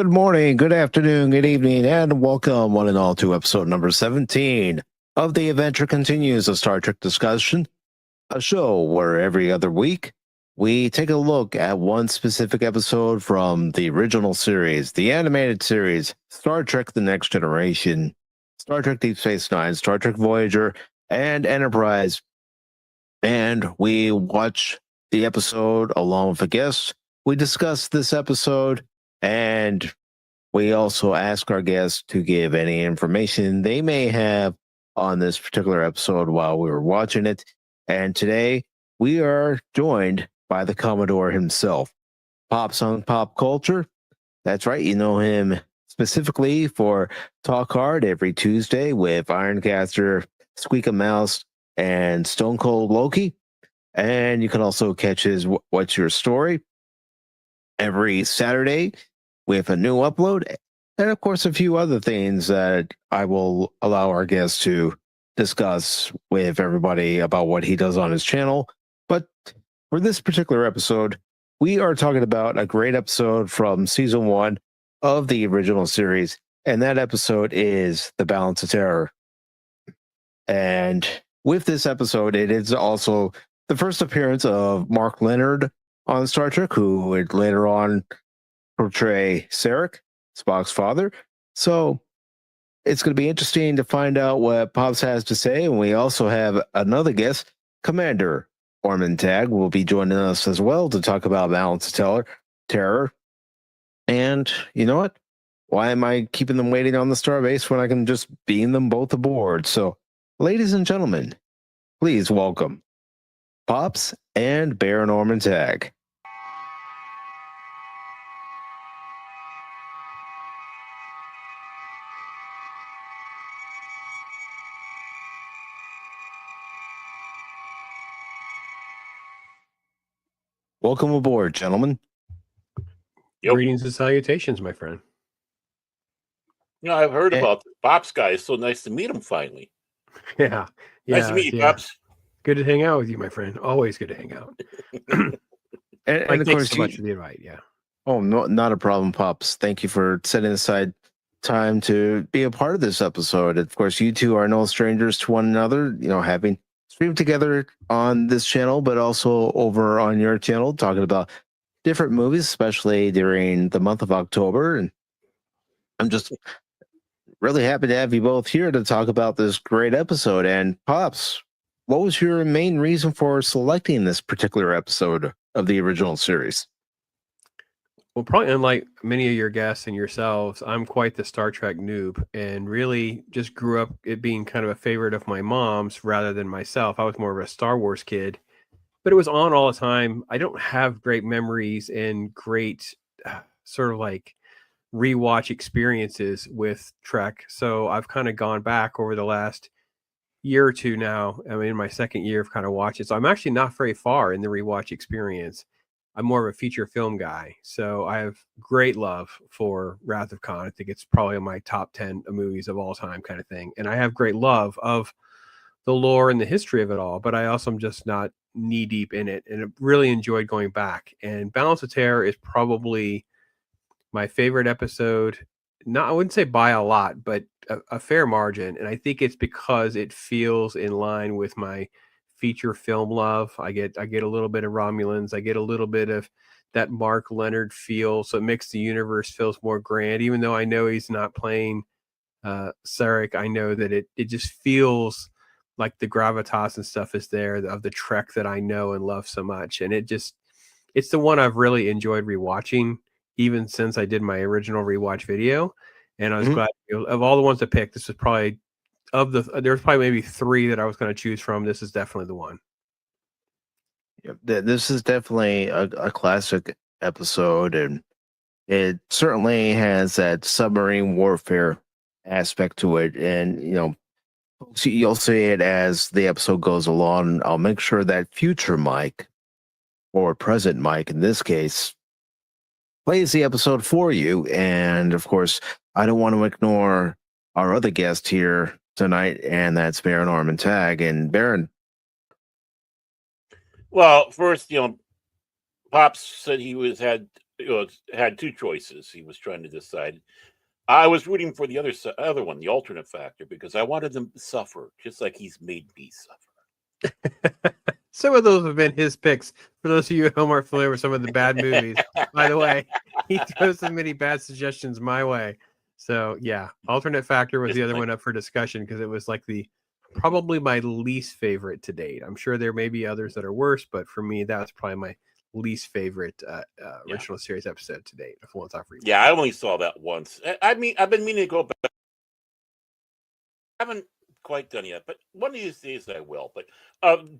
Good morning, good afternoon, good evening, and welcome one and all to episode number 17 of The Adventure Continues, a Star Trek discussion, a show where every other week we take a look at one specific episode from the original series, the animated series, Star Trek The Next Generation, Star Trek Deep Space Nine, Star Trek Voyager, and Enterprise. And we watch the episode along with a guest. We discuss this episode, and we also ask our guests to give any information they may have on this particular episode while we were watching it. And today we are joined by the Commodore himself, Pops on Pop Culture. That's right, you know him specifically for Talk Hard every Tuesday with Ironcaster, Squeak a Mouse, and Stone Cold Loki. And you can also catch his What's Your Story every Saturday with a new upload, and of course a few other things that I will allow our guests to discuss with everybody about what he does on his channel. But for this particular episode, we are talking about a great episode from season 1 of the original series, and that episode is The Balance of Terror. And with this episode, it is also the first appearance of Mark Leonard on Star Trek, who would later on portray Sarek, Spock's father. So it's going to be interesting to find out what Pops has to say. And we also have another guest, Commander Orman Tag, will be joining us as well to talk about Balance of Terror. And you know what? Why am I keeping them waiting on the starbase when I can just beam them both aboard? So, ladies and gentlemen, please welcome Pops and Baron Orman Tag. Welcome aboard, gentlemen. Yep. Greetings and salutations, my friend. You know, I've heard about the Pops guy. It's so nice to meet him finally. Yeah. Nice to meet you, Pops. Good to hang out with you, my friend. Always good to hang out. and of course, so much for the invite. Yeah. Oh, no, not a problem, Pops. Thank you for setting aside time to be a part of this episode. Of course, you two are no strangers to one another, you know, having streamed together on this channel, but also over on your channel, talking about different movies, especially during the month of October. And I'm just really happy to have you both here to talk about this great episode. And Pops, what was your main reason for selecting this particular episode of the original series? Well, probably unlike many of your guests and yourselves, I'm quite the Star Trek noob and really just grew up it being kind of a favorite of my mom's rather than myself. I was more of a Star Wars kid, but it was on all the time. I don't have great memories and great sort of like rewatch experiences with Trek. So I've kind of gone back over the last year or two now. I'm in my second year of kind of watching. So I'm actually not very far in the rewatch experience. I'm more of a feature film guy. So I have great love for Wrath of Khan. I think it's probably in my top 10 movies of all time kind of thing. And I have great love of the lore and the history of it all, but I also am just not knee deep in it. And I really enjoyed going back. And Balance of Terror is probably my favorite episode. Not, I wouldn't say by a lot, but a fair margin. And I think it's because it feels in line with my feature film love. I get a little bit of Romulans. I get a little bit of that Mark Leonard feel. So it makes the universe feels more grand, even though I know he's not playing Sarek. I know that it just feels like the gravitas and stuff is there of the Trek that I know and love so much. And it's the one I've really enjoyed rewatching, even since I did my original rewatch video. And I was glad, of all the ones to pick, this was probably there's probably maybe 3 that I was going to choose from. This is definitely the one. Yep, this is definitely a classic episode, and it certainly has that submarine warfare aspect to it. And, you know, you'll see it as the episode goes along. I'll make sure that future Mike, or present Mike in this case, plays the episode for you. And of course, I don't want to ignore our other guest here tonight, and that's Baron Orman Tag. And Baron. Well, first, Pops said he had had two choices. He was trying to decide. I was rooting for the other one, the alternate factor, because I wanted them to suffer, just like he's made me suffer. Some of those have been his picks. For those of you at home are familiar with some of the bad movies, by the way, he throws so many bad suggestions my way. So yeah, alternate factor was the other one up for discussion because it was like probably my least favorite to date. I'm sure there may be others that are worse, but for me, that was probably my least favorite original series episode to date. Full Off Rewatch. Yeah, I only saw that once. I mean, I've been meaning to go back. I haven't quite done yet, but one of these days I will. But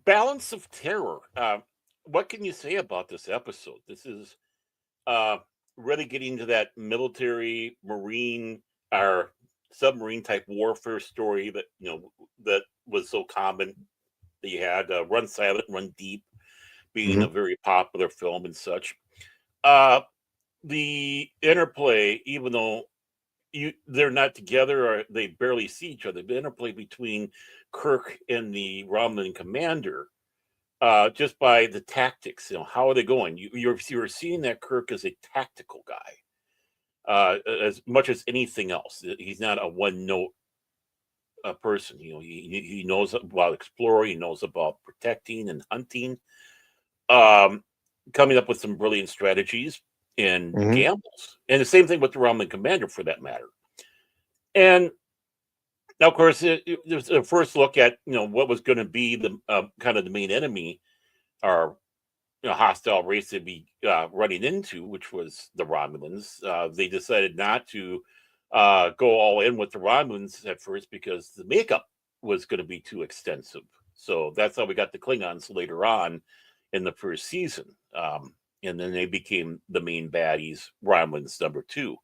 Balance of Terror. What can you say about this episode? This is really getting to that military, marine, or submarine type warfare story that that was so common. That you had Run Silent, Run Deep, being a very popular film and such. The interplay, even though they're not together or they barely see each other, the interplay between Kirk and the Romulan commander, just by the tactics, how are they going? You're seeing that Kirk is a tactical guy, as much as anything else. He's not a one note person. He knows about exploring, he knows about protecting and hunting, coming up with some brilliant strategies and gambles, and the same thing with the Romulan commander, for that matter. And now, of course, there's a first look at what was going to be the kind of the main enemy, or hostile race to be running into, which was the Romulans. They decided not to go all in with the Romulans at first because the makeup was going to be too extensive. So that's how we got the Klingons later on in the first season. And then they became the main baddies, Romulans number 2.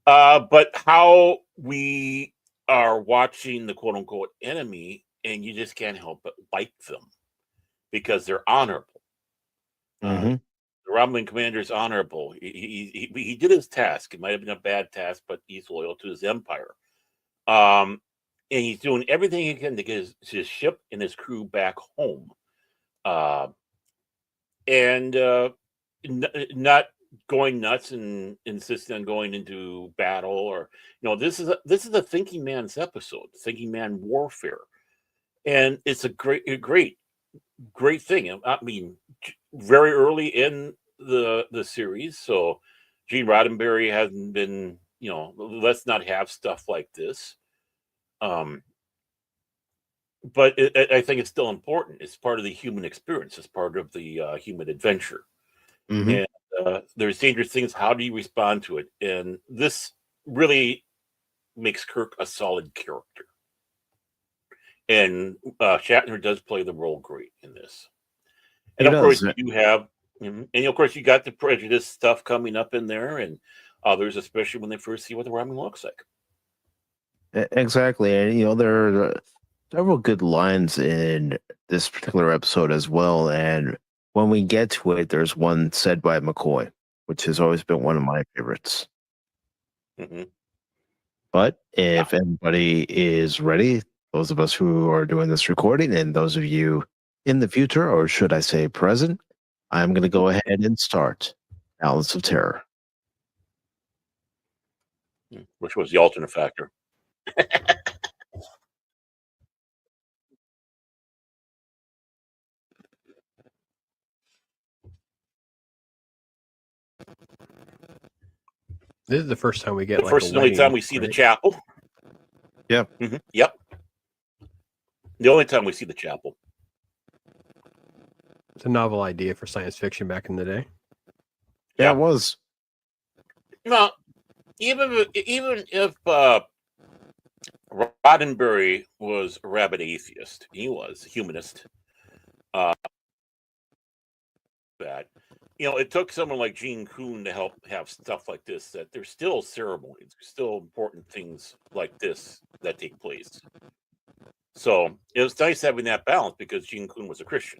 But how we are watching the quote unquote enemy, and you just can't help but like them because they're honorable. The Romulan commander is honorable. He did his task. It might have been a bad task, but he's loyal to his empire. And he's doing everything he can to get his ship and his crew back home. And not going nuts and insisting on going into battle, or this is a thinking man's episode, thinking man warfare, and it's a great thing. I mean, very early in the series, so Gene Roddenberry hasn't been let's not have stuff like this. But I think it's still important. It's part of the human experience. It's part of the human adventure. And there's dangerous things. How do you respond to it? And this really makes Kirk a solid character. And Shatner does play the role great in this. And of course, you have, and of course, you got the prejudice stuff coming up in there, and others, especially when they first see what the Romulan looks like. Exactly, and there are several good lines in this particular episode as well. And when we get to it, there's one said by McCoy, which has always been one of my favorites. But if anybody is ready, those of us who are doing this recording and those of you in the future, or should I say present, I'm going to go ahead and start Balance of Terror. Which was the alternate factor. This is the first time we get the first and only time we see the chapel. Yep. Yep. The only time we see the chapel. It's a novel idea for science fiction back in the day. Yeah, it was. No, even if Roddenberry was a rabid atheist, he was a humanist. That it took someone like Gene Kuhn to help have stuff like this. That there's still ceremonies, there's still important things like this that take place. So it was nice having that balance because Gene Kuhn was a Christian,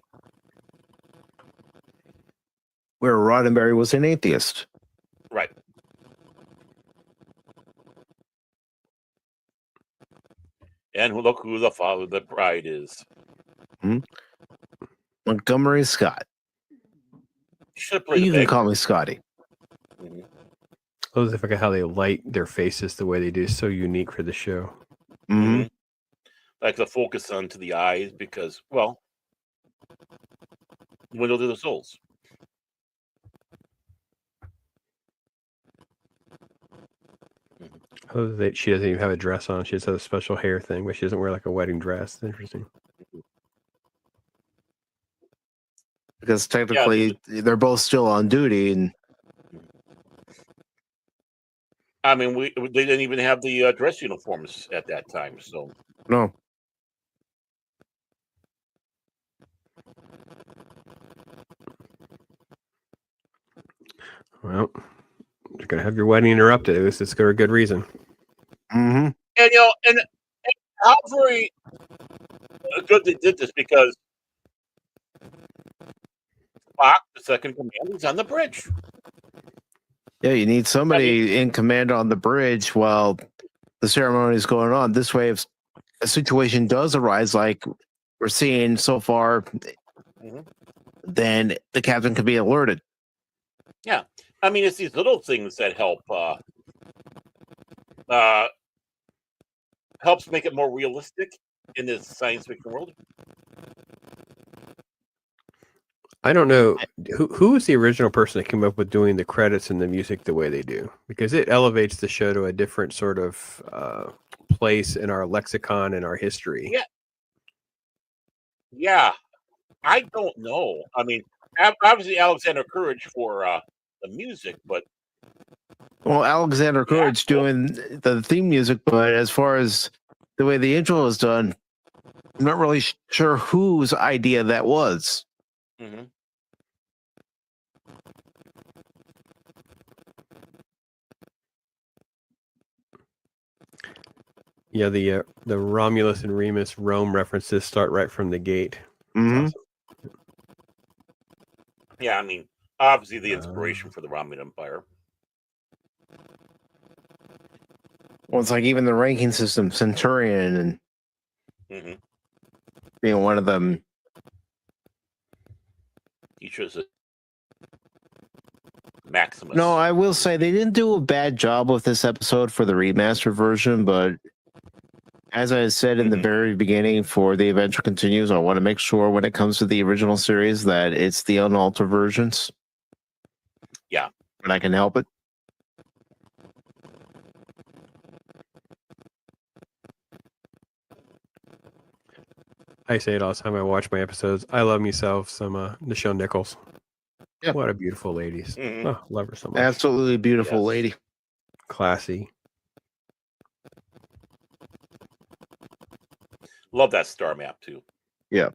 where Roddenberry was an atheist. Right. And look who the father of the bride is. Montgomery Scott. You can call me Scotty. Mhm. I always forget how they light their faces the way they do. Is so unique for the show. Mm-hmm. Mhm. Like the focus onto the eyes because, well, window to the souls. Oh, she doesn't even have a dress on. She just has a special hair thing, but she doesn't wear like a wedding dress. It's interesting. Because Yeah, technically they're both still on duty, and I mean, they didn't even have the dress uniforms at that time. So no. Well, you're gonna have your wedding interrupted. At least it's for a good reason. Mm-hmm. and you know, and how very good they did this because Spock, the second commander, is on the bridge. Yeah, you need somebody in command on the bridge while the ceremony is going on. This way, if a situation does arise, like we're seeing so far, Mhm. then the captain could be alerted. Yeah, I mean, it's these little things that helps make it more realistic in this science fiction world. I don't know who was the original person that came up with doing the credits and the music the way they do, because it elevates the show to a different sort of place in our lexicon and our history. Yeah, I don't know. I mean, obviously Alexander Courage for the music, but Well, Alexander the Courage actual, doing the theme music, but as far as the way the intro is done, I'm not really sure whose idea that was. Mhm. Yeah, the Romulus and Remus Rome references start right from the gate. Mm-hmm. Awesome. Yeah, I mean, obviously the inspiration for the Romulan Empire. Well, it's like even the ranking system, Centurion, and Mhm. being one of them. He chose a Maximus. No, I will say they didn't do a bad job with this episode for the remastered version, but as I said in the Mhm. very beginning, for the Adventure Continues, I want to make sure when it comes to the original series that it's the unaltered versions. Yeah. When I can help it. I say it all the time. I watch my episodes. I love myself some Nichelle Nichols. Yeah. What a beautiful lady. Mhm. Oh, love her so much. Absolutely beautiful Yes. lady. Classy. Love that star map too. Yeah.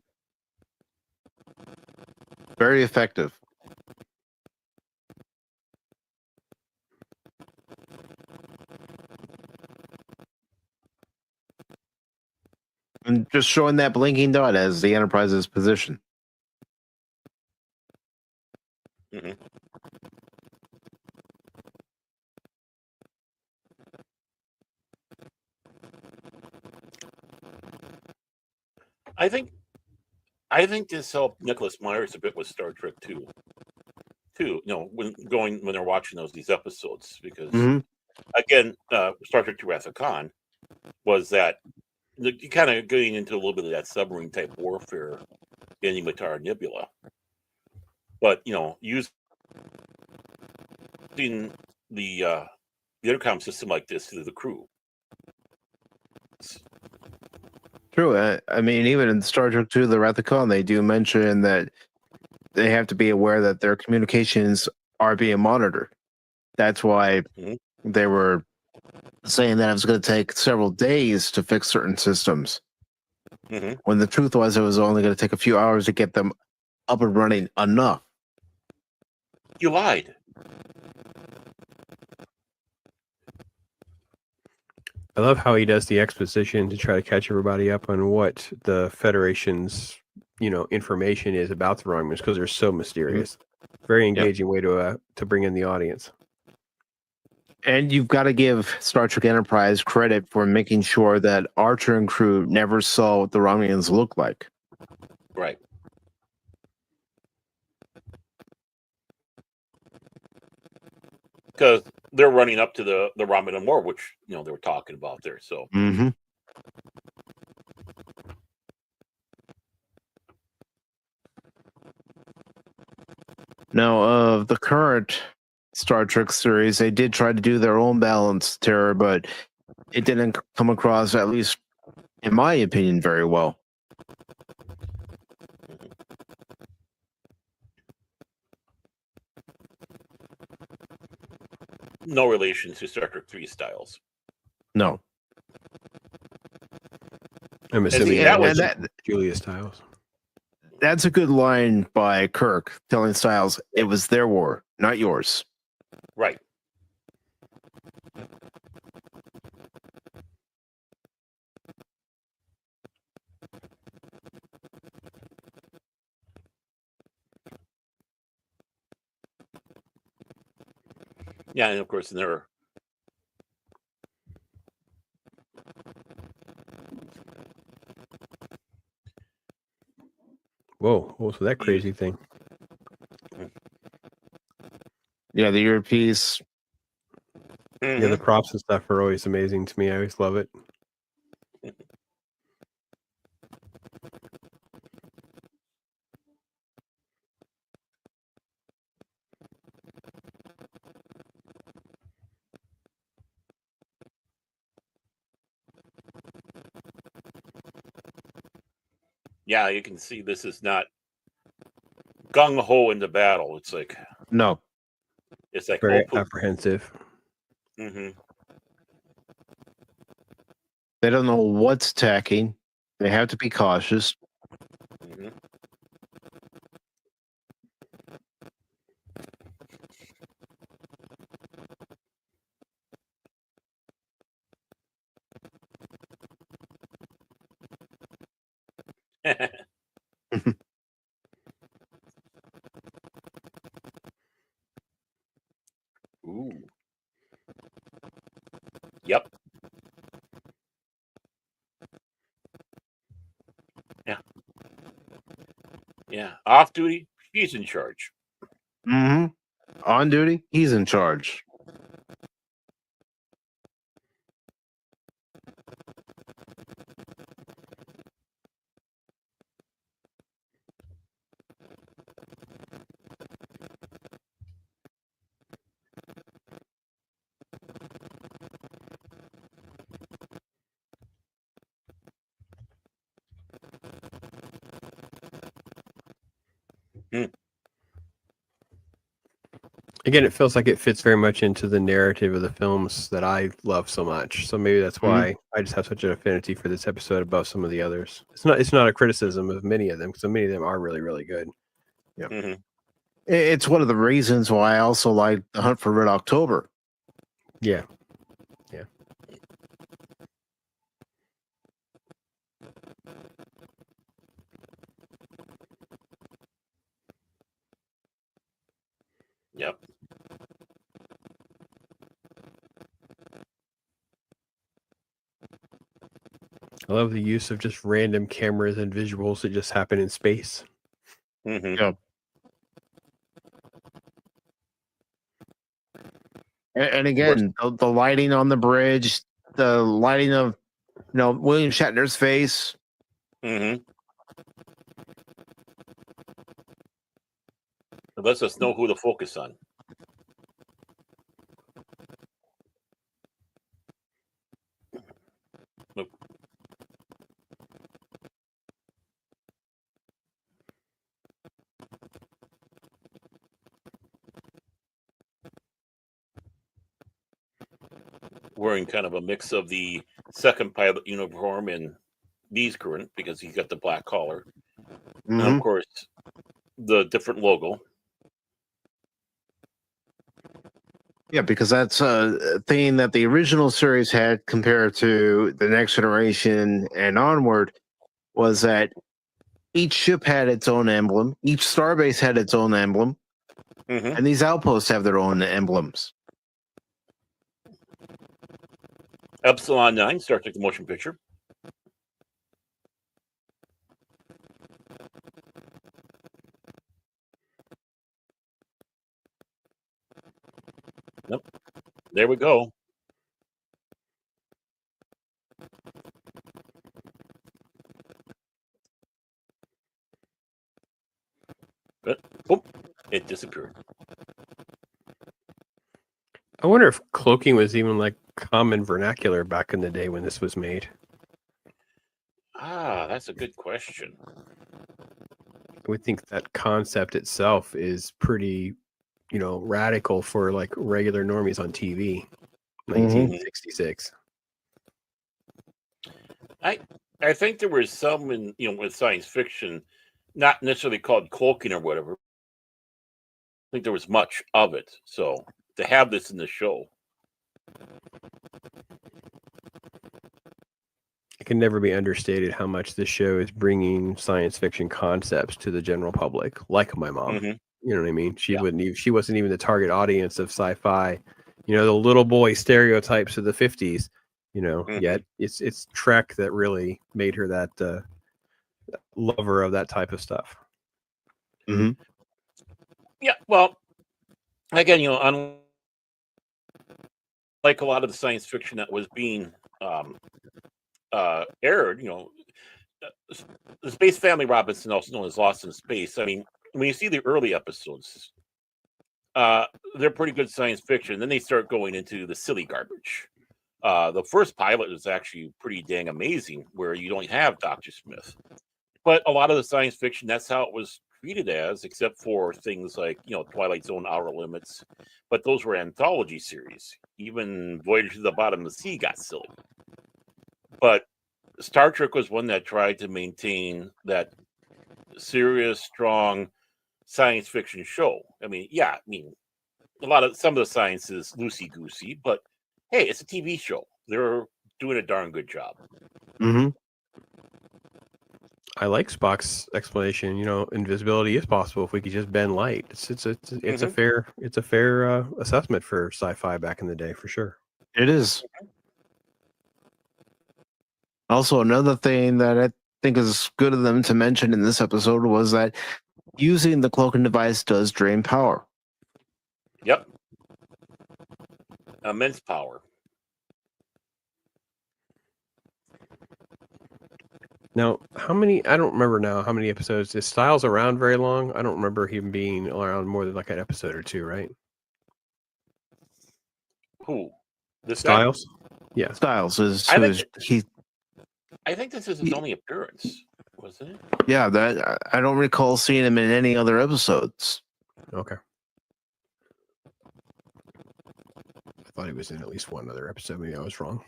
Very effective. And just showing that blinking dot as the Enterprise's position. Mhm. I think this helped Nicholas Myers a bit with Star Trek too. You know, when they're watching these episodes, because Mhm. again, Star Trek: Wrath of Khan was that you kind of getting into a little bit of that submarine type warfare in the Matara Nebula, but you know, using the intercom system like this to the crew. True. I mean, even in Star Trek II, The Wrath of Khan, they do mention that they have to be aware that their communications are being monitored. That's why Mhm. they were saying that it was going to take several days to fix certain systems. Mhm. When the truth was, it was only going to take a few hours to get them up and running enough. You lied. I love how he does the exposition to try to catch everybody up on what the Federation's, information is about the Romulans, because they're so mysterious. Very engaging way to bring in the audience. And you've got to give Star Trek Enterprise credit for making sure that Archer and crew never saw what the Romulans looked like. Right. because they're running up to the Romulan War, which they were talking about there. So now, of the current Star Trek series, they did try to do their own balanced terror, but it didn't come across, at least in my opinion, very well. no relation to Star Trek 3 styles. No. I'm assuming Julia Stiles. That's a good line by Kirk telling Stiles, it was their war, not yours. Right. Yeah, and of course, there. Whoa, what was that crazy thing? Yeah, the earpiece. Yeah, the props and stuff are always amazing to me. I always love it. Yeah, you can see this is not gung ho into battle. It's like it's like very apprehensive. Mm-hmm. They don't know what's attacking. They have to be cautious. Mm-hmm. Ooh. Yep. Yeah. Yeah. Off duty, he's in charge. On duty, he's in charge. Again, it feels like it fits very much into the narrative of the films that I love so much. So maybe that's why I just have such an affinity for this episode above some of the others. It's not a criticism of many of them, because many of them are really, really good. Yeah. Mm-hmm. It's one of the reasons why I also like The Hunt for Red October. Yeah. Yeah. Yep. I love the use of just random cameras and visuals that just happen in space. Mm-hmm. Yep. And again, the lighting on the bridge, the lighting of William Shatner's face. Mm-hmm. It lets us know who to focus on. Look. Wearing kind of a mix of the second pilot uniform and D's current, because he's got the black collar. Mm-hmm. And of course, the different logo. Yeah, because that's a thing that the original series had compared to the Next Generation and onward, was that each ship had its own emblem, each starbase had its own emblem, and these outposts have their own emblems. Epsilon 9, Star Trek the Motion Picture. Yep. There we go. But, oh, it disappeared. I wonder if cloaking was even like common vernacular back in the day when this was made. Ah, that's a good question. I would think that concept itself is pretty, radical for like regular normies on TV. 1966. I think there was some in with science fiction, not necessarily called cloaking or whatever. I think there was much of it. So to have this in the show, It can never be understated how much this show is bringing science fiction concepts to the general public, like my mom. Mhm. You know what I mean? She Yeah. wouldn't. She wasn't even the target audience of sci-fi. The little boy stereotypes of the 50s. Yet it's Trek that really made her that lover of that type of stuff. Yeah. Well, again, unlike a lot of the science fiction that was being aired, the Space Family Robinson, also known as Lost in Space. I mean, when you see the early episodes, they're pretty good science fiction. Then they start going into the silly garbage. The first pilot is actually pretty dang amazing, where you don't have Dr. Smith. But a lot of the science fiction, that's how it was treated as, except for things like, Twilight Zone, Outer Limits. But those were anthology series. Even Voyager to the Bottom of the Sea got silly. But Star Trek was one that tried to maintain that serious, strong science fiction show. I mean, some of the science is loosey goosey, but hey, it's a TV show. They're doing a darn good job. I like Spock's explanation. Invisibility is possible if we could just bend light. It's a fair assessment for sci-fi back in the day, for sure. It is. Also, another thing that I think is good of them to mention in this episode was that using the cloaking device does drain power. Yep. Immense power. Now, I don't remember now how many episodes. Is Styles around very long? I don't remember him being around more than like an episode or two, right? Who? This Styles? guy? Yeah. Styles is I think this is his only appearance, wasn't it? Yeah, that I don't recall seeing him in any other episodes. Okay. I thought he was in at least one other episode. Maybe I was wrong.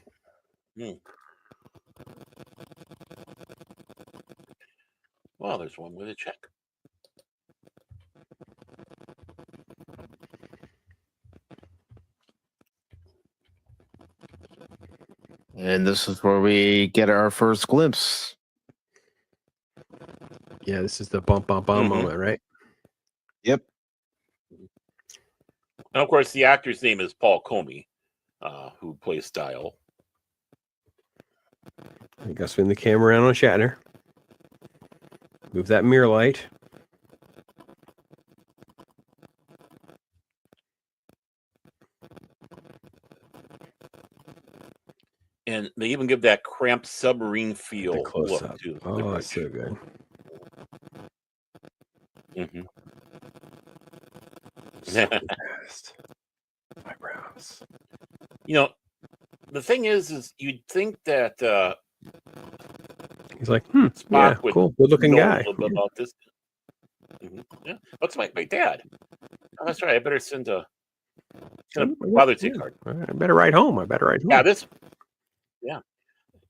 Well, there's one with a check. And this is where we get our first glimpse. Yeah, this is the bump moment, right? Yep. And of course, the actor's name is Paul Comey, who plays Dial. You got to swing the camera around on Shatner. Move that mirror light. And they even give that cramped submarine feel Close look up. to the Oh, bridge. that's so good. So fast. Eyebrows. The thing is you'd think that He's like, Spock yeah, would cool, good-looking know guy. a little bit about this. Yeah, looks like my dad. Oh, that's right. I better send a father take card. I better ride home. Yeah,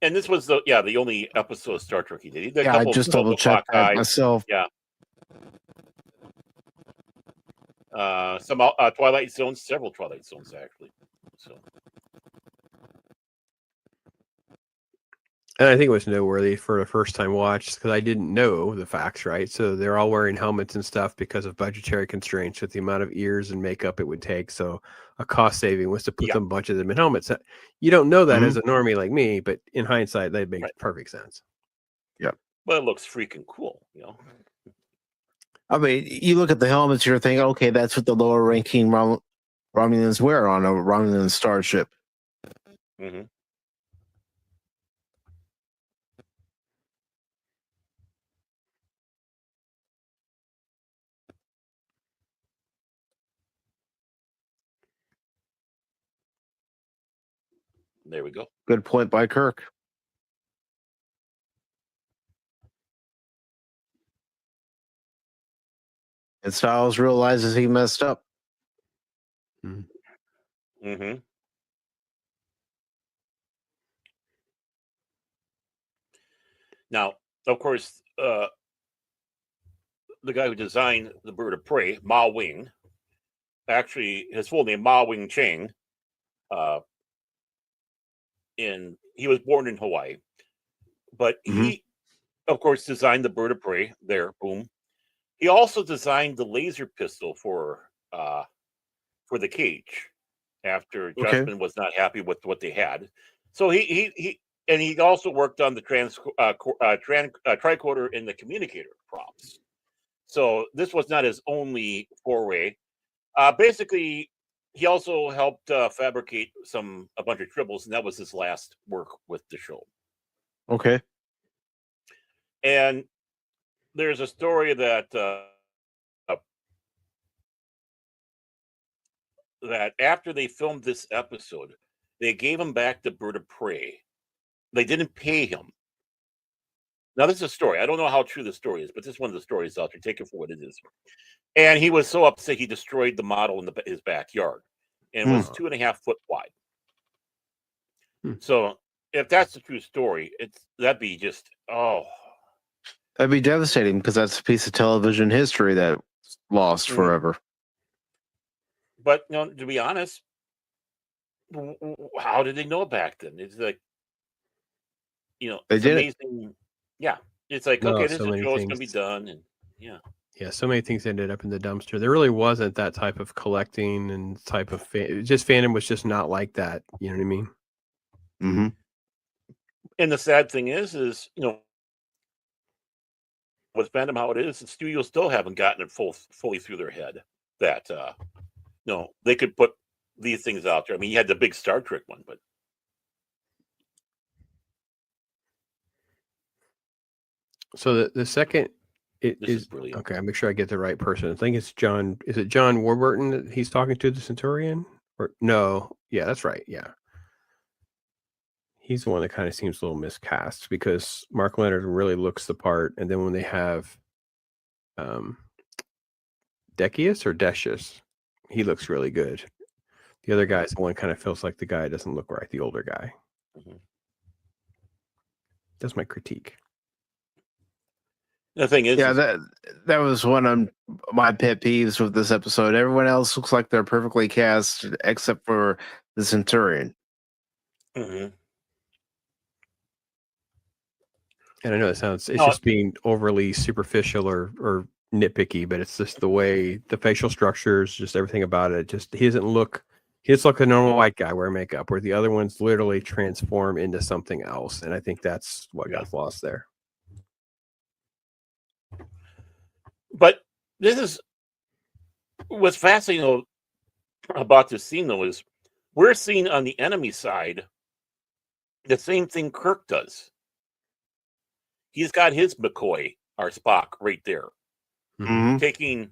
and this was the only episode of Star Trek he did. He did a Yeah, I couple just of double checked that myself. Yeah. Some Twilight Zones, several Twilight Zones actually. So. And I think it was noteworthy for a first time watch because I didn't know the facts, right? So they're all wearing helmets and stuff because of budgetary constraints with the amount of ears and makeup it would take. So a cost saving was to put a bunch of them in helmets. You don't know that as a normie like me, but in hindsight, that makes perfect sense. Yeah. But it looks freaking cool, I mean, you look at the helmets, you're thinking, okay, that's what the lower ranking Romulans were on a Romulan starship. Mm-hmm. There we go. Good point by Kirk. And Styles realizes he messed up. Mm-hmm. Now, of course, the guy who designed the bird of prey, Ma Wing, actually his full name Ma Wing Cheng, he was born in Hawaii, but he, of course, designed the bird of prey. There, boom. He also designed the laser pistol for the cage after Justman was not happy with what they had. So he also worked on the tricorder and the communicator props. So this was not his only foray. Basically, he also helped fabricate a bunch of tribbles, and that was his last work with the show. Okay. And there's a story that after they filmed this episode, they gave him back the bird of prey. They didn't pay him. Now, this is a story. I don't know how true the story is, but this is one of the stories out there. Take it for what it is. And he was so upset he destroyed the model in his backyard, and was 2.5 foot wide. So, if that's the true story, that'd be just that'd be devastating, because that's a piece of television history that lost forever. But to be honest, how did they know back then? It's like, they it's did amazing. Yeah, it's like, okay, this is a show, it's gonna be done, and yeah, so many things ended up in the dumpster. There really wasn't that type of collecting and type of just fandom was just not like that. You know what I mean? Mm-hmm. And the sad thing is with fandom how it is, the studios still haven't gotten it fully through their head that they could put these things out there. I mean, you had the big Star Trek one, but so the second this is brilliant. Okay, I'll make sure I get the right person. I think it's John. Is it John Warburton that he's talking to, the Centurion? Or no? Yeah, that's right. Yeah. He's the one that kind of seems a little miscast, because Mark Leonard really looks the part, and then when they have Decius or Decius, he looks really good. The other guy's the one kind of feels like the guy doesn't look right, the older guy. That's my critique. The thing is, that was one of my pet peeves with this episode. Everyone else looks like they're perfectly cast except for the Centurion. And I know it's just being overly superficial or nitpicky, but it's just the way the facial structures, just everything about it. He just looks like a normal white guy wearing makeup, where the other ones literally transform into something else. And I think that's what got lost there. But this is what's fascinating about this scene, though, is we're seeing on the enemy side the same thing Kirk does. He's got his McCoy, our Spock, right there, taking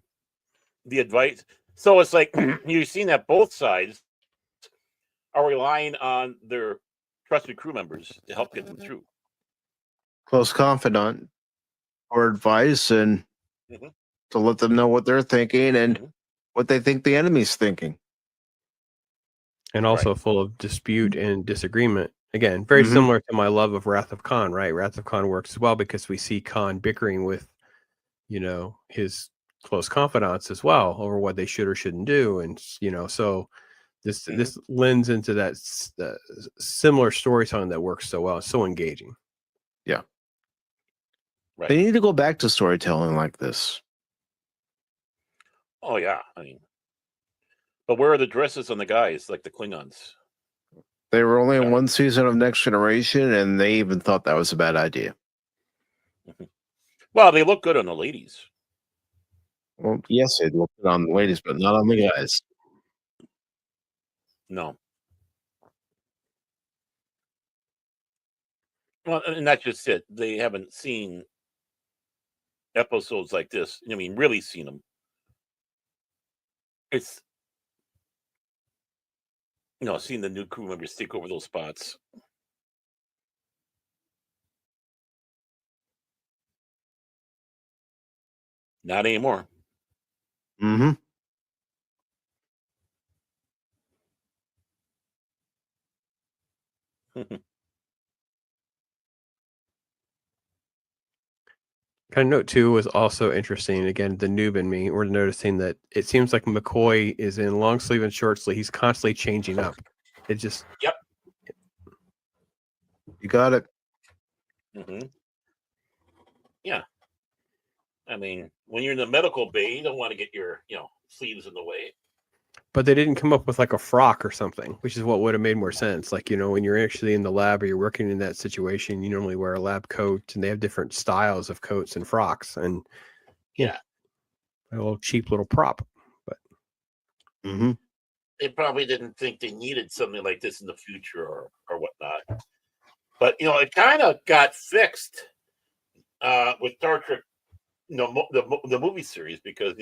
the advice. So it's like you've seen that both sides are relying on their trusted crew members to help get them through. Close confidant for advice and to let them know what they're thinking and what they think the enemy's thinking. And also full of dispute and disagreement. Again, very similar to my love of Wrath of Khan, right? Wrath of Khan works as well because we see Khan bickering with, his close confidants as well over what they should or shouldn't do. And, so this lends into that similar storytelling that works so well. It's so engaging. Yeah. Right. They need to go back to storytelling like this. Oh, yeah. I mean, but where are the dresses on the guys, like the Klingons? They were only in one season of Next Generation, and they even thought that was a bad idea. Well, they look good on the ladies. Well, yes, they look good on the ladies, but not on the guys. No. Well, and that's just it. They haven't seen episodes like this. I mean, really seen them. It's seeing the new crew members take over those spots. Not anymore. Mm-hmm. Kind of note two was also interesting. Again, the noob in me, we're noticing that it seems like McCoy is in long sleeve and short sleeve. He's constantly changing up. It just Yep. You got it. Mm-hmm. Yeah. I mean, when you're in the medical bay, you don't want to get your sleeves in the way. But they didn't come up with like a frock or something, which is what would have made more sense. Like, when you're actually in the lab or you're working in that situation, you normally wear a lab coat, and they have different styles of coats and frocks. And Yeah. a little cheap little prop. But they probably didn't think they needed something like this in the future or whatnot. But it kind of got fixed with Star Trek, the movie series, because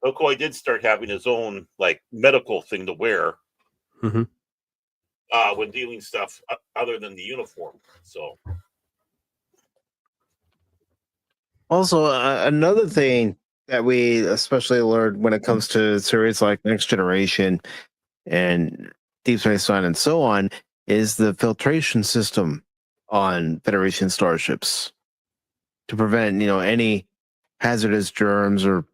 McCoy did start having his own like medical thing to wear when dealing stuff other than the uniform. So also another thing that we especially learned when it comes to series like Next Generation and Deep Space Nine and so on is the filtration system on Federation starships to prevent any hazardous germs or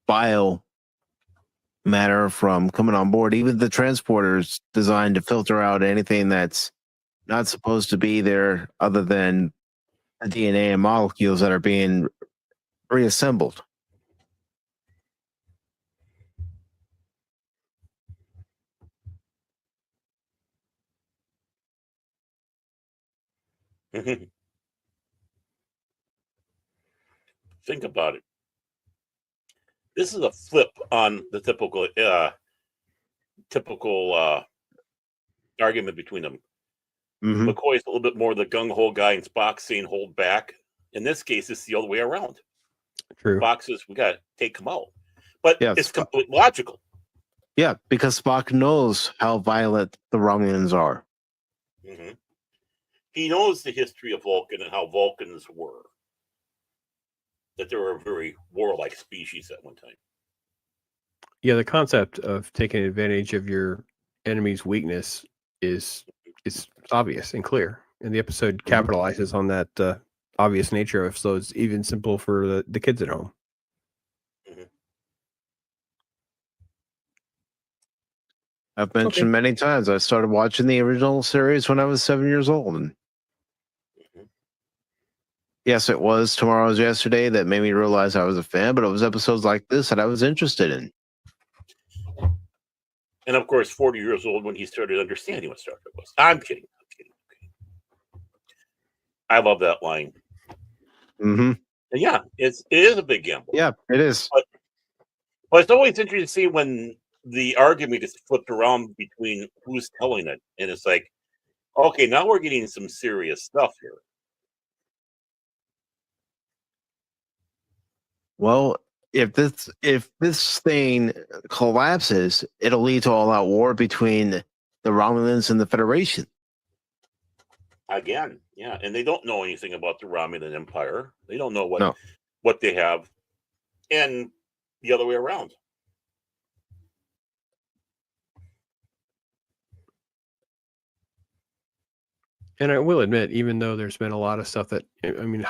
bio matter from coming on board. Even the transporters designed to filter out anything that's not supposed to be there other than the DNA and molecules that are being reassembled. think about it. This is a flip on the typical argument between them. McCoy's a little bit more the gung-ho guy, and Spock's saying hold back. In this case, it's the other way around. True. Spock says we got to take him out. But it's completely logical. Yeah, because Spock knows how violent the Romulans are. He knows the history of Vulcan and how Vulcans were. That they were a very warlike species at one time. Yeah, the concept of taking advantage of your enemy's weakness is obvious and clear. And the episode capitalizes on that obvious nature of, so it's even simple for the kids at home. I've mentioned many times I started watching the original series when I was 7 years old. And yes, it was Tomorrow's Yesterday that made me realize I was a fan, but it was episodes like this that I was interested in. And of course, 40 years old when he started understanding what Star Trek was. I'm kidding. I love that line. And yeah, it is a big gamble. Yeah, it is. But it's always interesting to see when the argument is flipped around between who's telling it. And it's like, okay, now we're getting some serious stuff here. Well, if this thing collapses, it'll lead to all-out war between the Romulans and the Federation. Again, yeah, and they don't know anything about the Romulan Empire. They don't know what they have, and the other way around. And I will admit, even though there's been a lot of stuff that,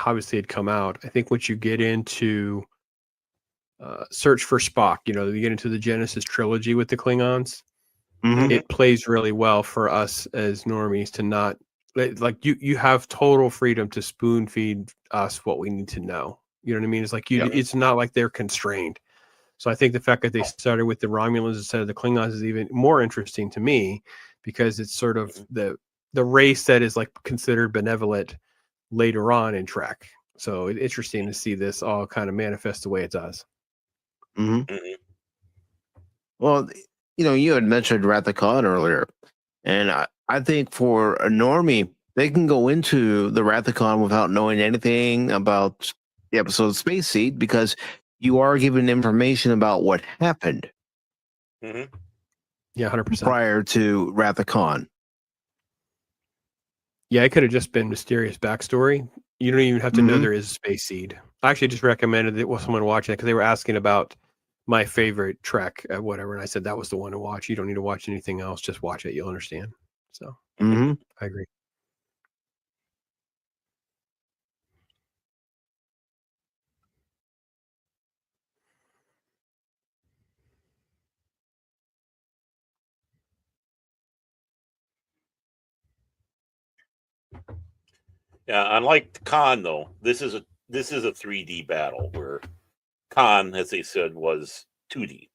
obviously had come out, I think once you get into Search for Spock, you get into the Genesis trilogy with the Klingons, it plays really well for us as normies to not, like, you have total freedom to spoon feed us what we need to know. You know what I mean? It's like it's not like they're constrained. So I think the fact that they started with the Romulans instead of the Klingons is even more interesting to me, because it's sort of the race that is like considered benevolent later on in Trek. So it's interesting to see this all kind of manifest the way it does. Well, Well, you had mentioned Wrath of Khan earlier, and I think for a normie, they can go into the Wrath of Khan without knowing anything about the episode Space Seed because you are given information about what happened Mm-hmm. Yeah, 100%. prior to Wrath of Khan. Yeah, it could have just been mysterious backstory. You don't even have to know Mhm. there is a space seed. I actually just recommended it with someone watching it because they were asking about my favorite Trek, whatever, and I said that was the one to watch. You don't need to watch anything else; just watch it. You'll understand. So Mhm. I agree. Yeah, unlike Khan though, this is a 3D battle where Khan, as they said, was 2D.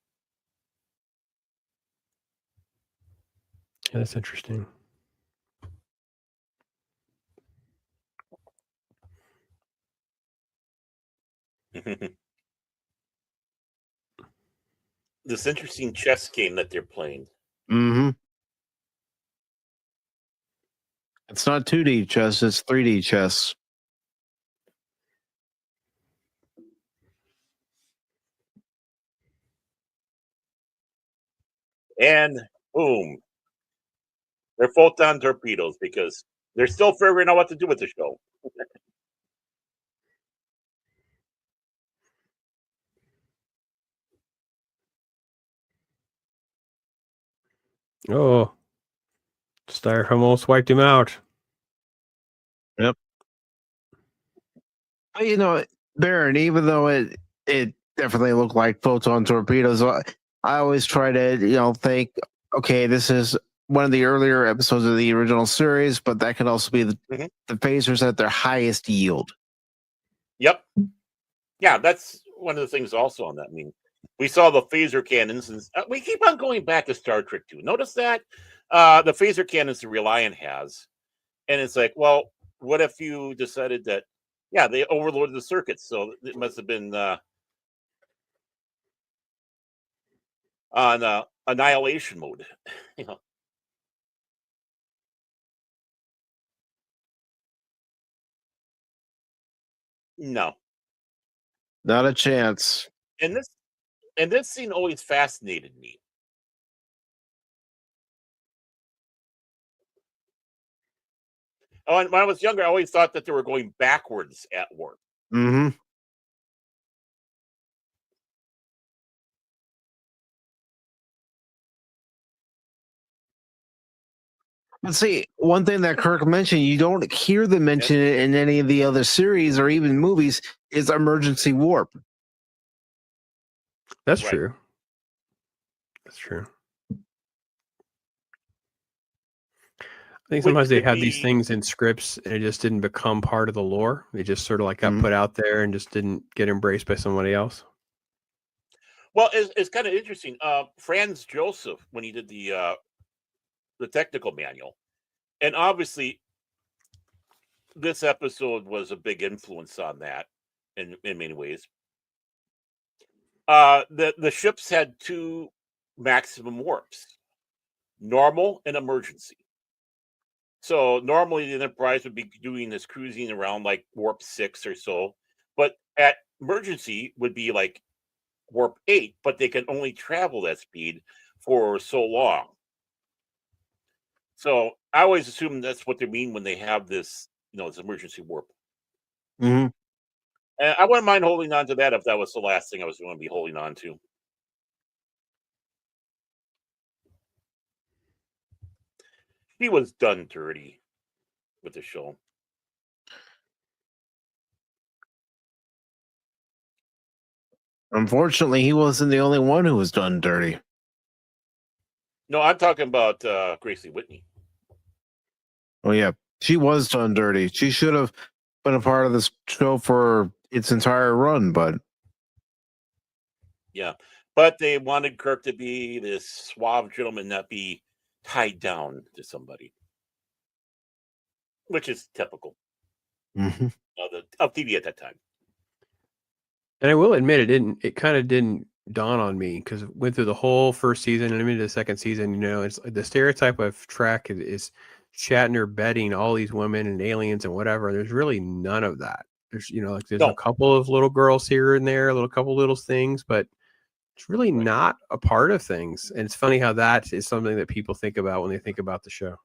Yeah, that's interesting. This interesting chess game that they're playing. Mhm. It's not 2D chess; it's 3D chess. And boom, they're photon torpedoes because they're still figuring out what to do with the show. Oh, Styrofoam almost wiped him out. Yep. But Baron, even though it definitely looked like photon torpedoes, I always try to think, okay, this is one of the earlier episodes of the original series, but that could also be the phasers at their highest yield. Yep. Yeah, that's one of the things also on that. I mean, we saw the phaser cannons, and we keep on going back to Star Trek 2. Notice that the phaser cannons the Reliant has, and it's like, well, what if you decided that, yeah, they overloaded the circuits, so it must have been on annihilation mode. No, Not a chance. and this scene always fascinated me. Oh, and when I was younger, I always thought that they were going backwards at warp. Mm-hmm. But see, one thing that Kirk mentioned, you don't hear them mention it in any of the other series or even movies, is emergency warp. That's Right. true. That's true. I think sometimes they have these things in scripts and it just didn't become part of the lore. They just sort of like got put out there and just didn't get embraced by somebody else. Well, it's kind of interesting. Franz Joseph, when he did the technical manual, and obviously this episode was a big influence on that in many ways. The ships had two maximum warps: normal and emergency. So normally the Enterprise would be doing this cruising around like warp 6 or so, but at emergency would be like warp 8, but they can only travel that speed for so long. So I always assume that's what they mean when they have this, this emergency warp. Mm-hmm. And I wouldn't mind holding on to that if that was the last thing I was going to be holding on to. He was done dirty with the show. Unfortunately, he wasn't the only one who was done dirty. No, I'm talking about Gracie Whitney. Oh, yeah. She was done dirty. She should have been a part of this show for its entire run, but... Yeah. But they wanted Kirk to be this suave gentleman, not be tied down to somebody, which is typical of TV at that time. And I will admit, it kind of didn't dawn on me because went through the whole first season and into the second season. You know, it's the stereotype of Trek is Shatner betting all these women and aliens and whatever. There's really none of that. There's, you know, like there's a couple of little girls here and there, couple little things, but it's really not a part of things. And it's funny how that is something that people think about when they think about the show.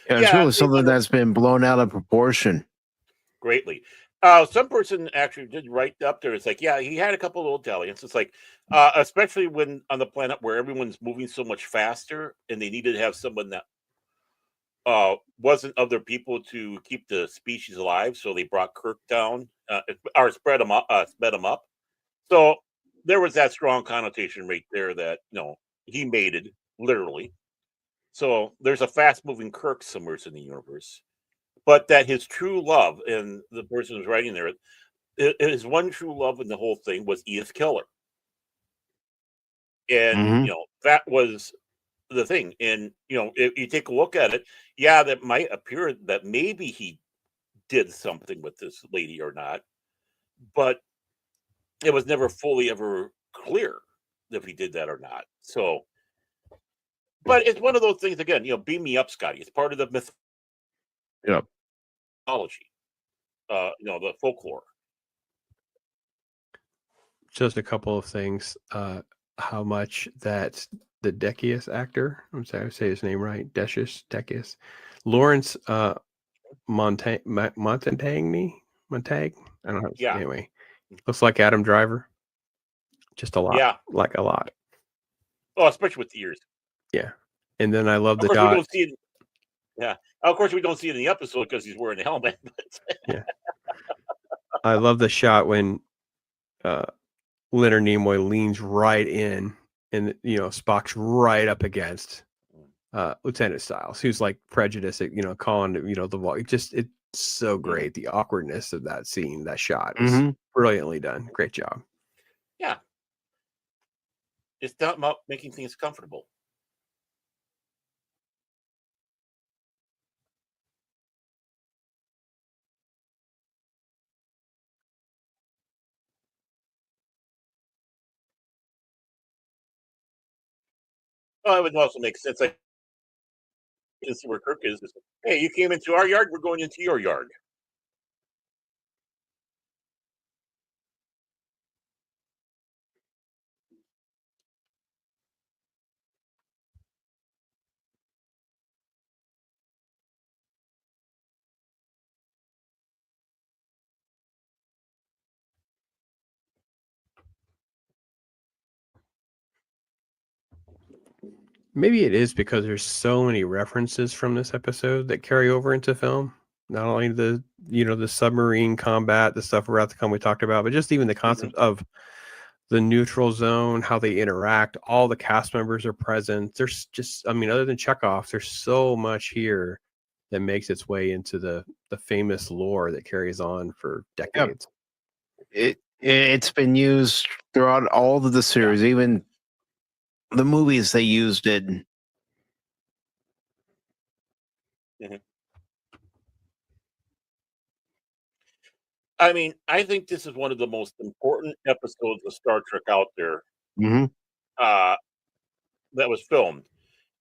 Yeah, it's really something that's been blown out of proportion. Greatly. Some person actually did write up there. It's like, yeah, he had a couple of little dalliance. It's like, especially when on the planet where everyone's moving so much faster and they needed to have someone that wasn't other people to keep the species alive. So they brought Kirk down or sped him up. So there was that strong connotation right there that, you know, he mated literally. So there's a fast moving Kirk somewhere in the universe, but that his true love, and the person who's writing there, his one true love in the whole thing was Edith Keller. And, you know, that was the thing. And, you know, if you take a look at it, yeah, that might appear that maybe he did something with this lady or not, but it was never fully ever clear if he did that or not. So, but it's one of those things again, you know, beam me up, Scotty. It's part of the mythology, you know, the folklore. Just a couple of things. How much that the Decius actor, I'm sorry, I say his name right, Decius, Lawrence Montag, I don't know. Yeah. Anyway, looks like Adam Driver. Just a lot. Yeah. Like a lot. Oh, especially with the ears. Yeah. And then I love the dot. dot. We don't see it. Yeah. Of course, we don't see it in the episode because he's wearing a helmet. Yeah. I love the shot when Leonard Nimoy leans right in and, you know, Spock's right up against Lieutenant Stiles, who's like prejudiced at, you know, calling, you know, it's so great. The awkwardness of that scene, that shot is brilliantly done. Great job. Yeah. It's not about making things comfortable. Well, it would also make sense. Like, you see where Kirk is. Hey, you came into our yard. We're going into your yard. Maybe it is because there's so many references from this episode that carry over into film. Not only the, you know, the submarine combat, the stuff we're about to come we talked about, but just even the concept of the neutral zone, how they interact, all the cast members are present. There's just, I mean, other than Chekhov, there's so much here that makes its way into the famous lore that carries on for decades. It's been used throughout all of the series, even the movies they used it. I mean, I think this is one of the most important episodes of Star Trek out there that was filmed,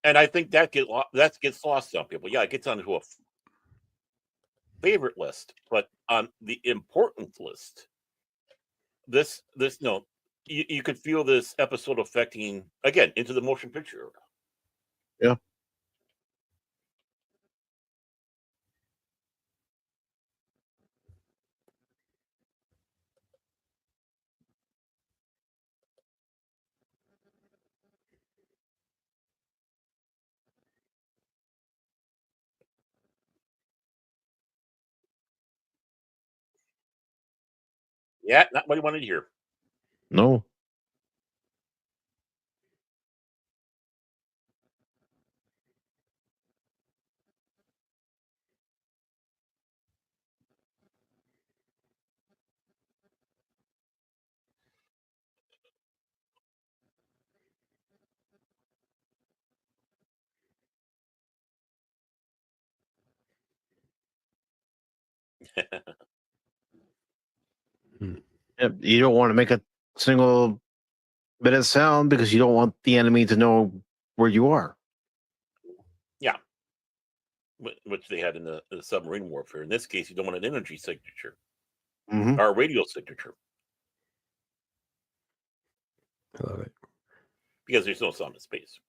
and I think that gets lost on people. Yeah, it gets onto a favorite list, but on the important list, this no, you could feel this episode affecting again into the motion picture era. Yeah. Yeah, not what you wanted to hear. No. You don't want to make a single But it's sound because you don't want the enemy to know where you are. Yeah. Which they had in the submarine warfare. In this case, you don't want an energy signature or a radio signature. I love it. Because there's no sound in space.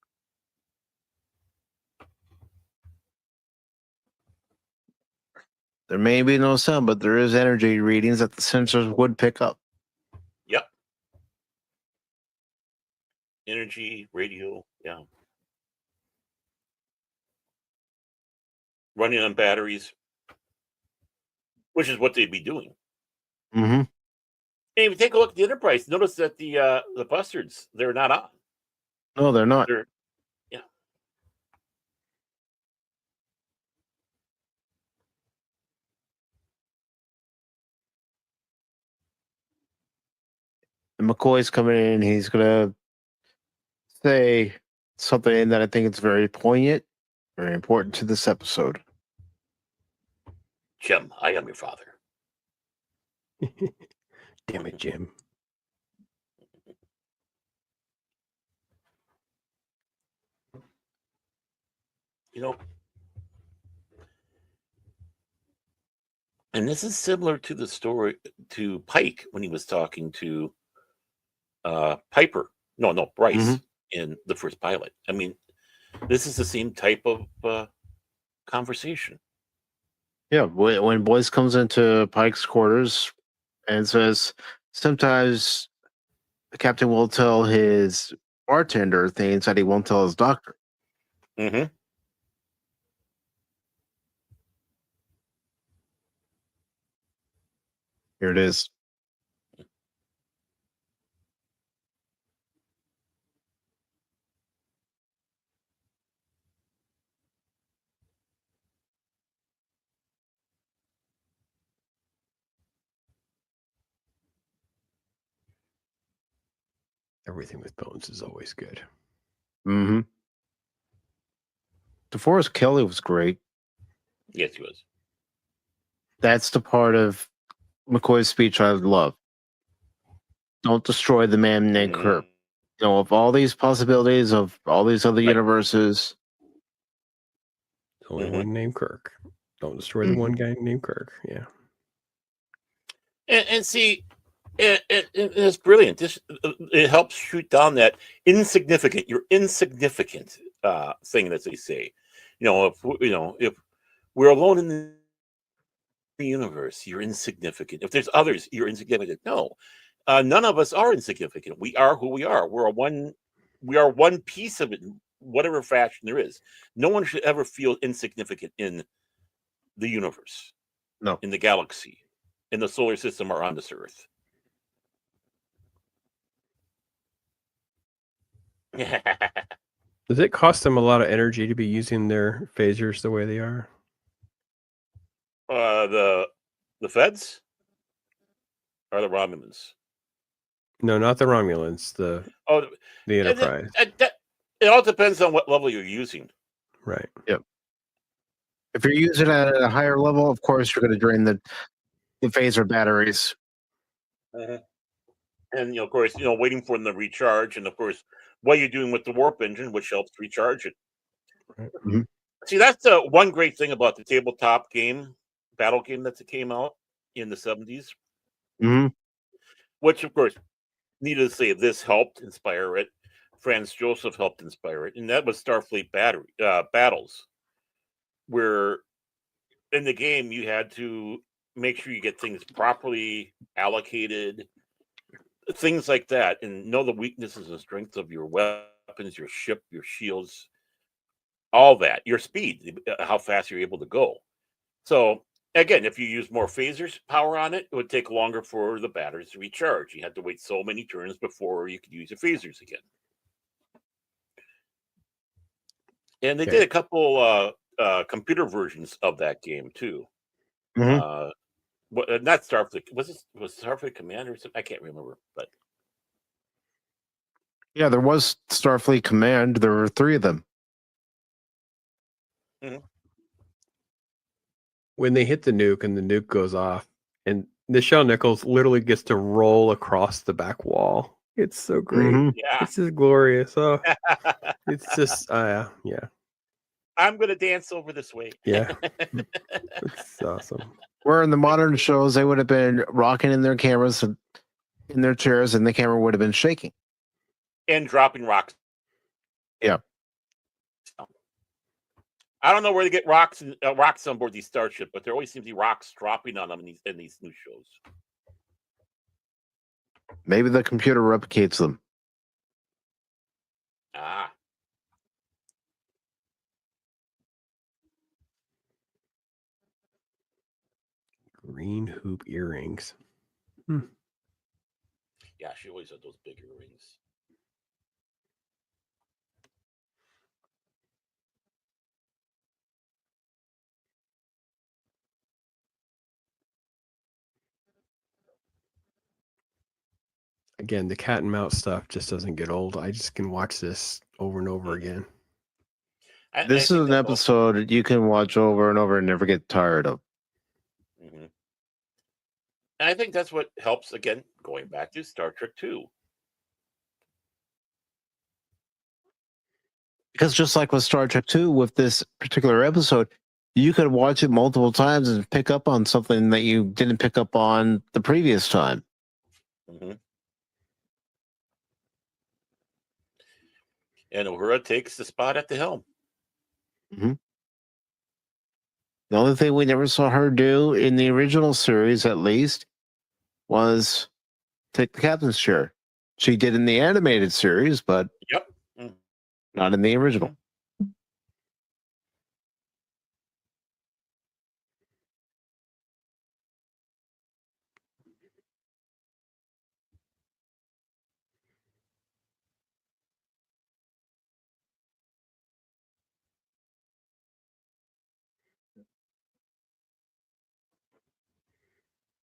There may be no sound, but there is energy readings that the sensors would pick up. Yep. Energy, radio, yeah. Running on batteries, which is what they'd be doing. Mm-hmm. And if you take a look at the Enterprise, notice that the bustards, they're not on. No, they're not. Yeah. And McCoy's coming in. He's gonna say something that I think is very poignant, very important to this episode. Jim, I am your father. Damn it, Jim. You know, and this is similar to the story to Pike when he was talking to Piper. No, Bryce in the first pilot. I mean, this is the same type of conversation. Yeah, when Boyce comes into Pike's quarters and says, sometimes the captain will tell his bartender things that he won't tell his doctor. Mm-hmm. Here it is. Everything with Bones is always good. Mm-hmm. DeForest Kelly was great. Yes, he was. That's the part of McCoy's speech I love. Don't destroy the man named Kirk. You know, of all these possibilities, of all these other universes, There's only one named Kirk. Don't destroy the one guy named Kirk. Yeah. And see, it's brilliant. It helps shoot down that insignificant. You're insignificant thing that they say. If we're alone in the universe, you're insignificant. If there's others, you're insignificant. No, none of us are insignificant. We are who we are. We are one piece of it, in whatever fashion there is. No one should ever feel insignificant in the universe, no, in the galaxy, in the solar system, or on this Earth. Does it cost them a lot of energy to be using their phasers the way they are? The feds or the Romulans? No, not the Romulans. The Enterprise. It all depends on what level you're using. Right. Yep. If you're using it at a higher level, of course, you're going to drain the phaser batteries. And of course, waiting for them to recharge, and of course, what you're doing with the warp engine, which helps recharge it. Right. Mm-hmm. See, that's the one great thing about the tabletop battle game that came out in the 70s. Mm-hmm. Which, of course, needless to say, this helped inspire it. Franz Joseph helped inspire it, and that was Starfleet battles, where in the game you had to make sure you get things properly allocated, things like that, and know the weaknesses and strengths of your weapons, your ship, your shields, all that, your speed, how fast you're able to go. So again, if you use more phasers power on it, it would take longer for the batteries to recharge. You had to wait so many turns before you could use your phasers again. And they did a couple computer versions of that game too. Mm-hmm. Not Starfleet. Was Starfleet Command or something? I can't remember, but yeah, there was Starfleet Command. There were 3 of them. Mm-hmm. When they hit the nuke and the nuke goes off, and Nichelle Nichols literally gets to roll across the back wall It's so great. Mhm. Yeah. It's just glorious. Oh, it's just yeah. I'm gonna dance over this way. Yeah. It's awesome. Where in the modern shows they would have been rocking in their cameras, in their chairs, and the camera would have been shaking. And dropping rocks. Yeah. I don't know where they get rocks on board these starships, but there always seems to be rocks dropping on them in these new shows. Maybe the computer replicates them. Ah. Green hoop earrings. Yeah, she always had those big earrings. Again, the cat and mouse stuff just doesn't get old. I just can watch this over and over again. This is an episode you can watch over and over and never get tired of. Mm-hmm. And I think that's what helps, again, going back to Star Trek 2. Because just like with Star Trek 2, with this particular episode, you could watch it multiple times and pick up on something that you didn't pick up on the previous time. Mm-hmm. And Uhura takes the spot at the helm. Mm-hmm. The only thing we never saw her do in the original series, at least, was take the captain's chair. She did in the animated series, but Yep. not in the original.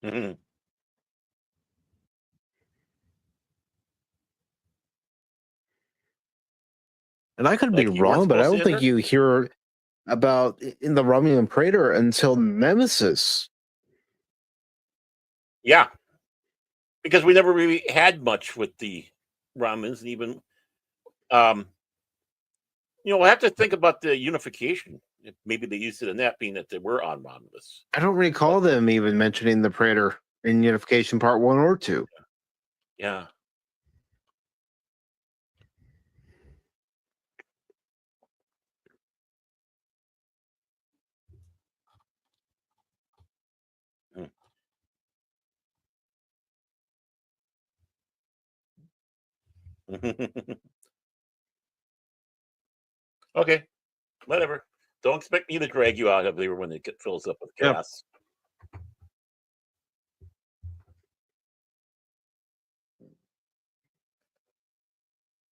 Mm-hmm. And I could be Like you weren't wrong, but I supposed don't to think enter? you hear about in the Romulan Praetor until Nemesis. Yeah. Because we never really had much with the Romulans, and even we'll have to think about the unification. Maybe they used it in that, being that they were on Romulus. I don't recall them even mentioning the Praetor in Unification Part 1 or 2. Yeah. Okay. Whatever. Don't expect me to drag you out of there when it fills up with Yep. gas.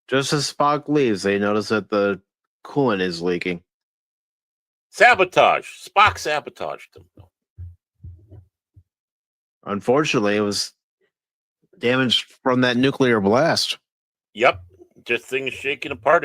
Just as Spock leaves, they notice that the coolant is leaking. Sabotage. Spock sabotaged them. Unfortunately, it was damaged from that nuclear blast. Yep. Just things shaking apart.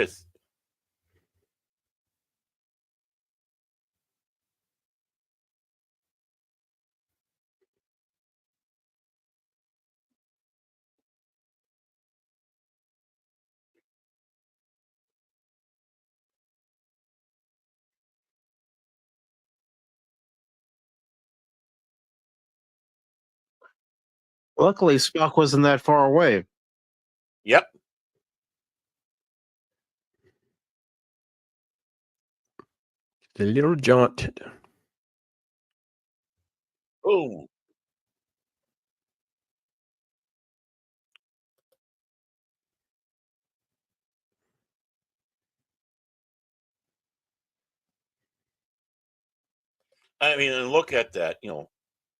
Luckily, Spock wasn't that far away. Yep. The little jaunt. Boom. I mean, and look at that,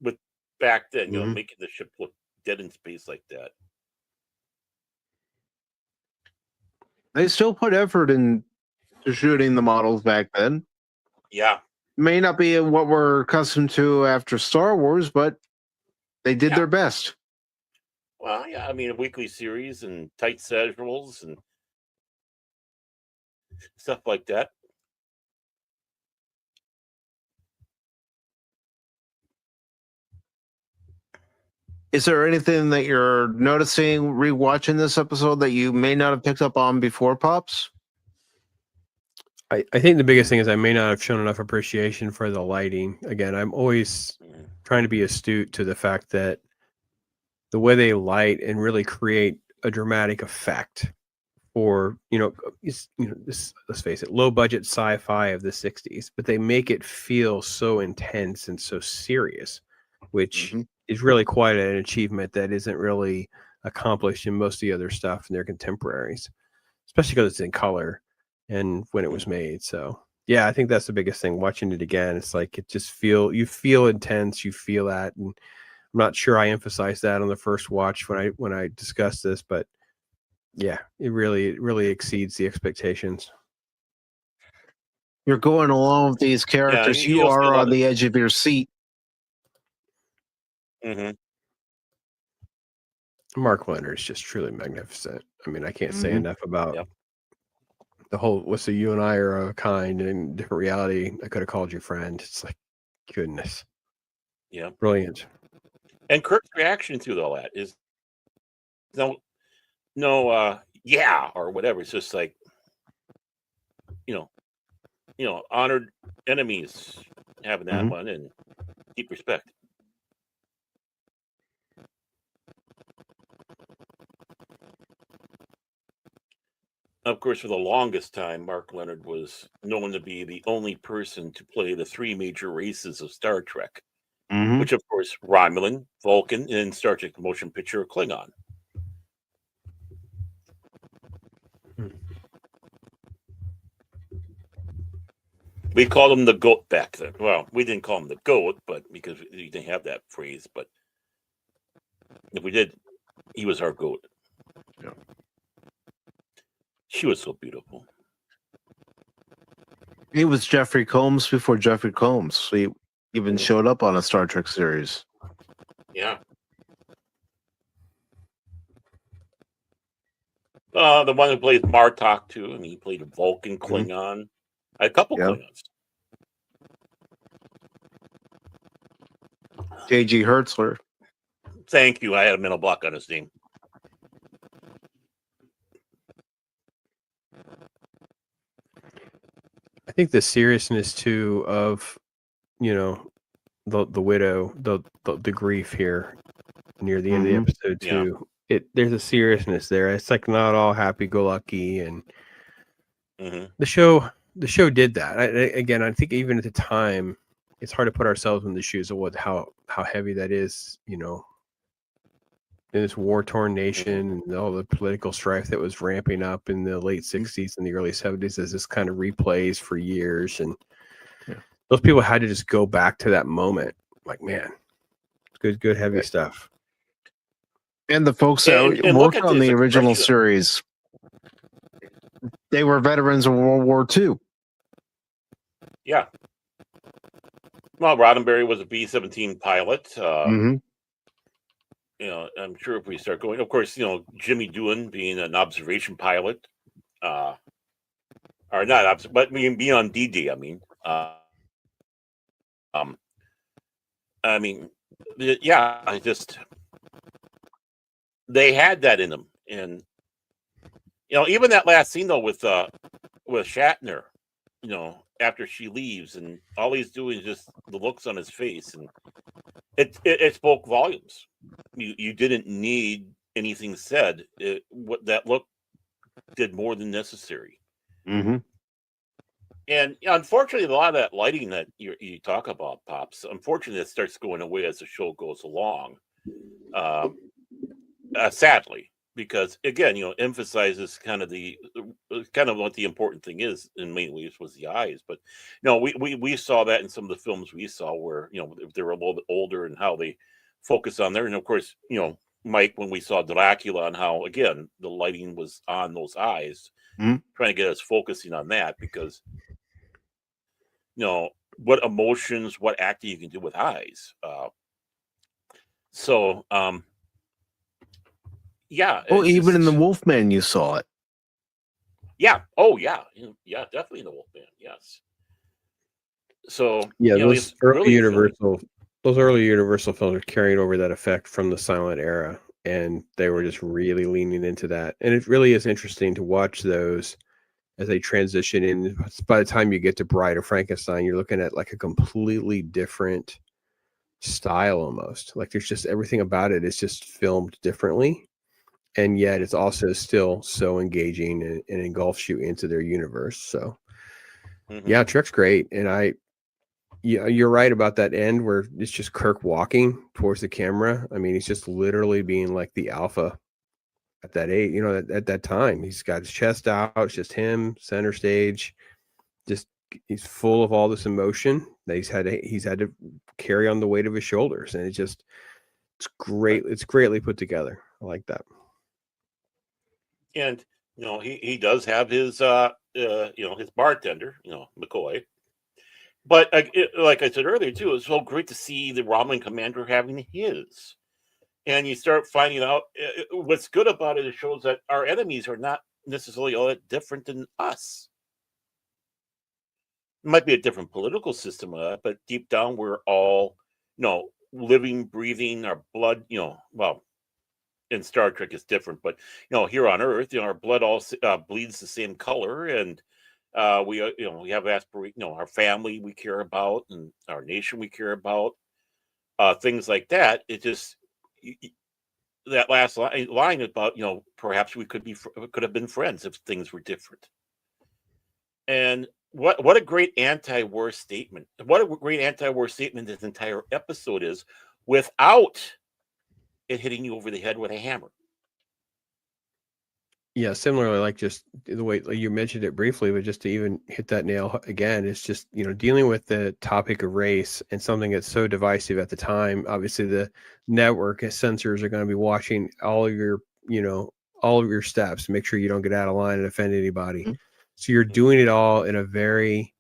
with back then, making the ship look dead in space like that. They still put effort into shooting the models back then. Yeah. May not be what we're accustomed to after Star Wars, but they did their best. Well, yeah, I mean, a weekly series and tight schedules and stuff like that. Is there anything that you're noticing rewatching this episode that you may not have picked up on before, Pops? I think the biggest thing is I may not have shown enough appreciation for the lighting. Again, I'm always trying to be astute to the fact that the way they light and really create a dramatic effect for, this, let's face it, low budget sci-fi of the 60s, but they make it feel so intense and so serious, which is really quite an achievement that isn't really accomplished in most of the other stuff in their contemporaries, especially because it's in color and when it was made. So yeah, I think that's the biggest thing. Watching it again, it's like you feel intense, you feel that, and I'm not sure I emphasized that on the first watch when I discussed this, but yeah, it really exceeds the expectations. You're going along with these characters. you You also are love on it. the edge of your seat. Mark Leonard is just truly magnificent. I mean, I can't say enough about the whole, what's the you and I are a kind and different reality. I could have called you friend. It's like, goodness. Yeah. Brilliant. And Kirk's reaction to all that is no, yeah, or whatever. It's just like, honored enemies having that one and deep respect. Of course, for the longest time, Mark Leonard was known to be the only person to play the three major races of Star Trek, which, of course, Romulan, Vulcan, and Star Trek motion picture Klingon. We called him the GOAT back then. Well, we didn't call him the GOAT, but because we didn't have that phrase. But if we did, he was our GOAT. Yeah. She was so beautiful. He was Jeffrey Combs before Jeffrey Combs. He even showed up on a Star Trek series. Yeah. The one who plays Martok too, and he played a Vulcan Klingon. A couple Klingons. J.G. Hertzler. Thank you. I had a mental block on his name. I think the seriousness too of, the widow, the grief here near the end of the episode too. There's a seriousness there. It's like not all happy-go-lucky, and the show did that. I think even at the time, it's hard to put ourselves in the shoes of how heavy that is. In this war-torn nation and all the political strife that was ramping up in the late 60s and the early 70s as this kind of replays for years. And those people had to just go back to that moment. Like, man, good heavy stuff. And the folks that worked on the original series, they were veterans of World War II. Yeah. Well, Roddenberry was a B-17 pilot. I'm sure if we start going, of course, Jimmy Doohan being an observation pilot, or not, but being on D-Day. They had that in them, and even that last scene though with Shatner, after she leaves, and all he's doing is just the looks on his face, and it spoke volumes. You didn't need anything said. What that look did more than necessary. And unfortunately, a lot of that lighting that you talk about, Pops, unfortunately, it starts going away as the show goes along. Sadly, because again, emphasizes kind of what the important thing is in many ways was the eyes. But we saw that in some of the films we saw where they were a little bit older and how they focus on there. And of course, Mike, when we saw Dracula and how again the lighting was on those eyes, trying to get us focusing on that because what emotions, what acting you can do with eyes. Yeah. Well, even in the Wolfman, you saw it. Yeah. Oh, yeah. Yeah, definitely in the Wolfman. Yes. So yeah, those early really Universal those early Universal films are carrying over that effect from the silent era, and they were just really leaning into that. And it really is interesting to watch those as they transition in. By the time you get to Bride of Frankenstein, you're looking at like a completely different style almost. Like there's just everything about it is just filmed differently, and yet it's also still so engaging and engulfs you into their universe. So yeah, Trek's great. And yeah, you're right about that end where it's just Kirk walking towards the camera. I mean, he's just literally being like the alpha at that age, at that time. He's got his chest out, it's just him, center stage. Just he's full of all this emotion that he's had to carry on the weight of his shoulders. And it's great. It's greatly put together. I like that. And he does have his his bartender, McCoy. But like I said earlier too, it's so great to see the Romulan commander having his. And you start finding out what's good about it. It shows that our enemies are not necessarily all that different than us. It might be a different political system, but deep down we're all, living, breathing, our blood. Well, in Star Trek it's different, but here on Earth, our blood all bleeds the same color, and we have aspiration, our family we care about, and our nation we care about, things like that. It just that last line about perhaps we could have been friends if things were different. And what a great anti-war statement! What a great anti-war statement this entire episode is, without it hitting you over the head with a hammer. Yeah, similarly, like just the way you mentioned it briefly, but just to even hit that nail again, it's just, dealing with the topic of race and something that's so divisive at the time. Obviously, the network censors are going to be watching all of your steps, make sure you don't get out of line and offend anybody. Mm-hmm. So you're doing it all in a very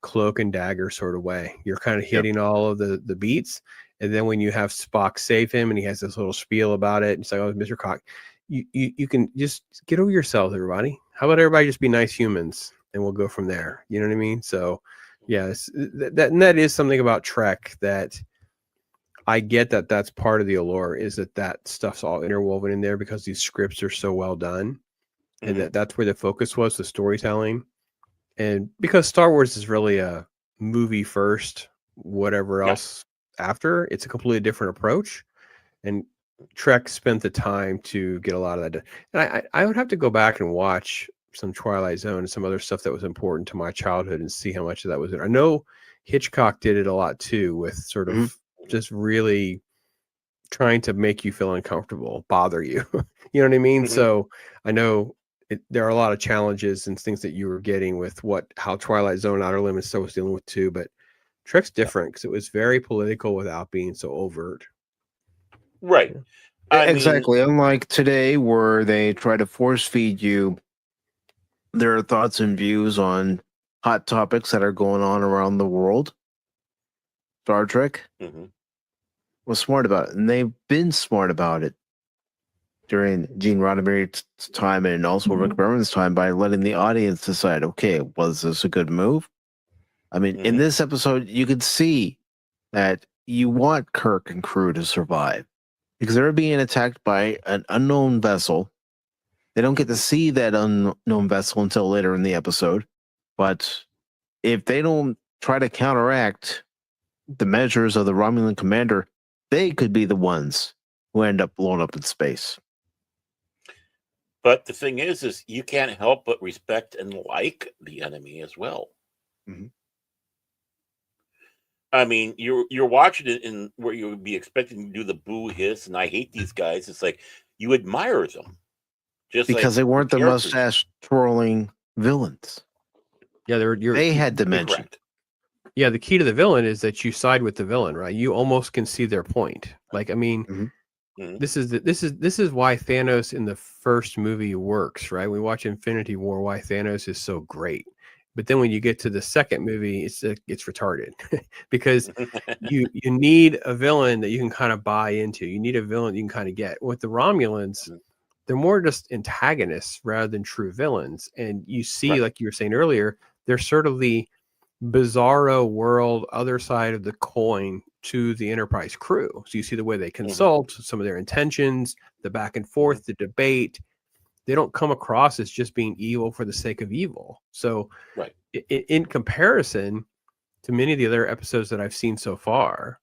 cloak and dagger sort of way. You're kind of hitting all of the beats. And then when you have Spock save him and he has this little spiel about it, it's like, oh, Mr. Cock. You can just get over yourselves, everybody. How about everybody just be nice humans, and we'll go from there. You know what I mean? So, yes, that is something about Trek that I get that's part of the allure, is that stuff's all interwoven in there because these scripts are so well done, and that's where the focus was, the storytelling, and because Star Wars is really a movie first, whatever else after, it's a completely different approach, and Trek spent the time to get a lot of that done. And I would have to go back and watch some Twilight Zone and some other stuff that was important to my childhood and see how much of that was in. I know Hitchcock did it a lot too, with sort of just really trying to make you feel uncomfortable, bother you. You know what I mean? So I know there are a lot of challenges and things that you were getting with how Twilight Zone, Outer Limits stuff was dealing with too. But Trek's different because it was very political without being so overt. Right. Exactly. Unlike today, where they try to force feed you their thoughts and views on hot topics that are going on around the world, Star Trek was smart about it. And they've been smart about it during Gene Roddenberry's time and also Rick Berman's time by letting the audience decide, okay, was this a good move? I mean, in this episode, you could see that you want Kirk and crew to survive, because they're being attacked by an unknown vessel. They don't get to see that unknown vessel until later in the episode. But if they don't try to counteract the measures of the Romulan commander, they could be the ones who end up blown up in space. But the thing is you can't help but respect and like the enemy as well. I mean, you're watching it in where you would be expecting to do the boo hiss and I hate these guys. It's like you admire them, just because they weren't the mustache twirling villains. Yeah, they had dimension. Correct. Yeah, the key to the villain is that you side with the villain, right? You almost can see their point. Like, I mean, this is why Thanos in the first movie works, right? We watch Infinity War, why Thanos is so great. But then when you get to the second movie, it's retarded because you need a villain that you can kind of buy into. You need a villain you can kind of get. With the Romulans, they're more just antagonists rather than true villains. And you see, like you were saying earlier, they're sort of the bizarro world, other side of the coin to the Enterprise crew. So you see the way they consult, some of their intentions, the back and forth, the debate. They don't come across as just being evil for the sake of evil. So Right. in comparison to many of the other episodes that I've seen so far,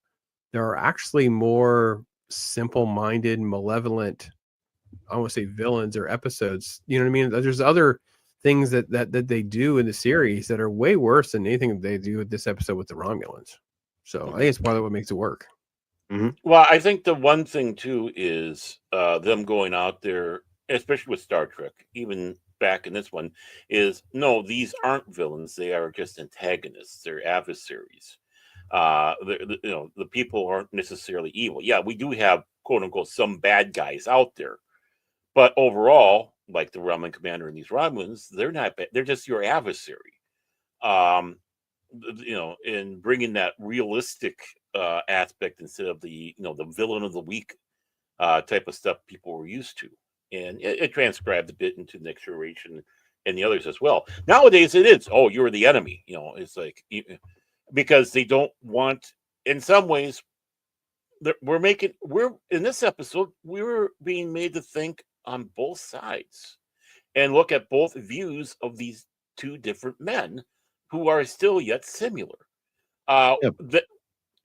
there are actually more simple-minded, malevolent, I want to say villains or episodes. You know what I mean? There's other things that they do in the series that are way worse than anything they do with this episode with the Romulans. So I think it's part of what makes it work. Well, I think the one thing too is them going out there, especially with Star Trek, even back in this one, is no, these aren't villains. They are just antagonists. They're adversaries. The people aren't necessarily evil. Yeah, we do have quote unquote some bad guys out there, but overall, like the Romulan commander and these Romulans, they're not bad. They're just your adversary. In bringing that realistic aspect instead of the villain of the week type of stuff people were used to, and it transcribed a bit into the next generation and the others as well. Nowadays, it is you're the enemy. It's like because they don't want. In some ways, we're in this episode we were being made to think on both sides and look at both views of these two different men who are still yet similar. They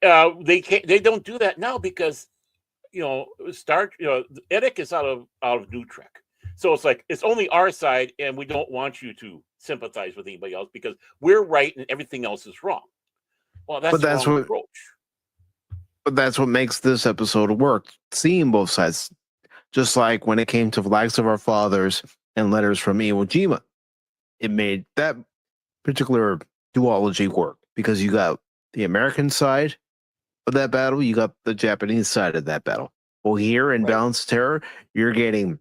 don't do that now because Eddick is out of New Trek, so it's like it's only our side, and we don't want you to sympathize with anybody else because we're right and everything else is wrong. Well, that's the wrong approach. But that's what makes this episode work. Seeing both sides, just like when it came to Flags of Our Fathers and Letters from Iwo Jima, it made that particular duology work because you got the American side of that battle, you got the Japanese side of that battle. Well, here in Balanced Terror, you're getting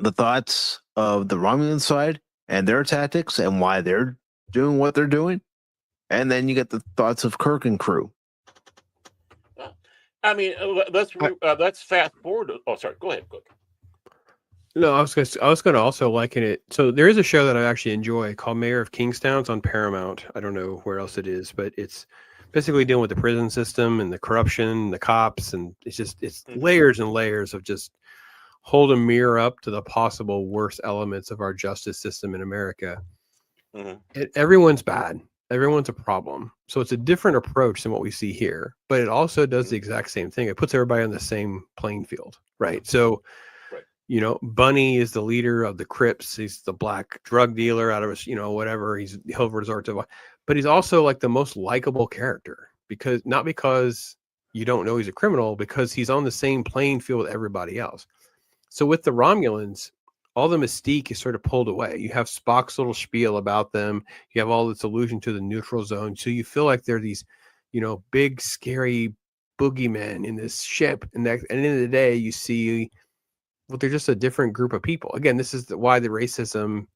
the thoughts of the Romulan side and their tactics and why they're doing what they're doing, and then you get the thoughts of Kirk and crew. I mean, let's fast forward. Oh, sorry. Go ahead. No, I was going to also liken it. So there is a show that I actually enjoy called Mayor of Kingstown. It's on Paramount. I don't know where else it is, but it's basically dealing with the prison system and the corruption, the cops, and it's layers and layers of just hold a mirror up to the possible worst elements of our justice system in America. Everyone's bad. Everyone's a problem. So it's a different approach than what we see here, but it also does the exact same thing. It puts everybody on the same playing field, right? So, Bunny is the leader of the Crips. He's the black drug dealer out of his, whatever. He'll resort to, but he's also like the most likable character not because you don't know he's a criminal, because he's on the same playing field with everybody else. So with the Romulans, all the mystique is sort of pulled away. You have Spock's little spiel about them. You have all this allusion to the neutral zone. So you feel like they're these, big, scary boogeymen in this ship. And at the end of the day, you see, they're just a different group of people. Again, this is why the racism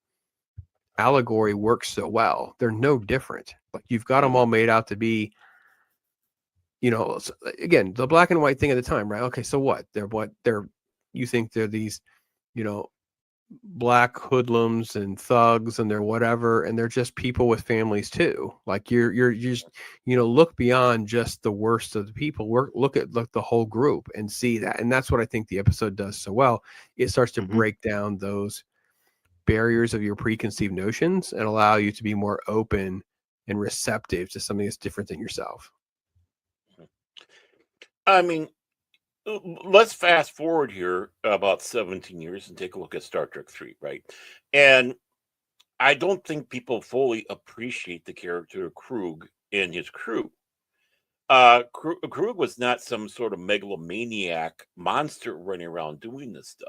allegory works so well. They're no different. Like you've got them all made out to be, again, the black and white thing at the time, right? Okay, so what? You think they're these, black hoodlums and thugs and they're whatever, and they're just people with families too. Like you're just look beyond just the worst of the people. Look at the whole group and see that. And that's what I think the episode does so well. It starts to break down those barriers of your preconceived notions and allow you to be more open and receptive to something that's different than yourself. I mean, let's fast forward here about 17 years and take a look at Star Trek 3, right? And I don't think people fully appreciate the character of Krug and his crew. Krug was not some sort of megalomaniac monster running around doing this stuff.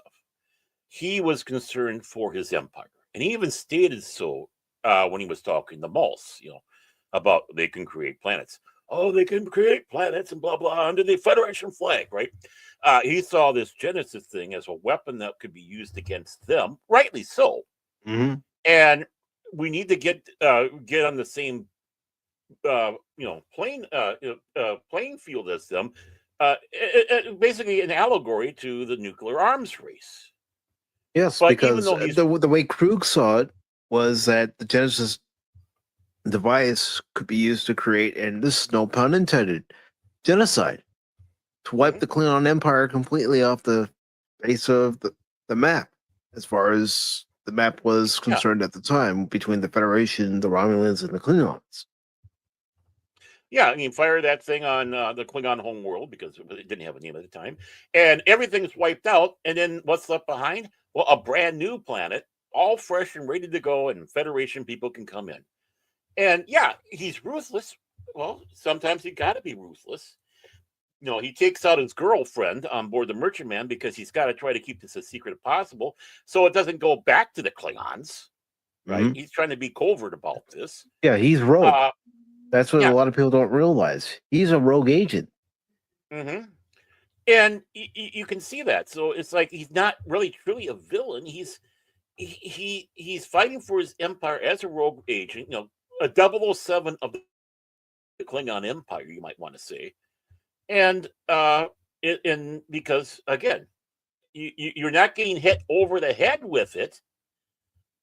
He was concerned for his empire. And he even stated so when he was talking to Malls, about they can create planets. Oh, they can create planets and blah, blah, under the Federation flag, right? He saw this Genesis thing as a weapon that could be used against them, rightly so. And we need to get on the same, playing field as them. Basically, an allegory to the nuclear arms race. Yes, but because the way Krug saw it was that the Genesis device could be used to create, and this is no pun intended, genocide, to wipe the Klingon Empire completely off the face of the map, as far as the map was concerned at the time, between the Federation, the Romulans, and the Klingons. Yeah, I mean, fire that thing on the Klingon homeworld, because it didn't have a name at the time, and everything's wiped out. And then what's left behind? Well, a brand new planet, all fresh and ready to go, and Federation people can come in. And yeah, he's ruthless. Well, sometimes you got to be ruthless. You know, he takes out his girlfriend on board the Merchantman because he's got to try to keep this as secret as possible, so it doesn't go back to the Klingons. Right? Mhm. He's trying to be covert about this. Yeah, he's rogue. That's what a lot of people don't realize. He's a rogue agent. Mm-hmm. And you can see that. So it's like he's not really truly a villain. He's fighting for his empire as a rogue agent. You know, a 007 of the Klingon Empire, you might want to say. And because again, you're not getting hit over the head with it,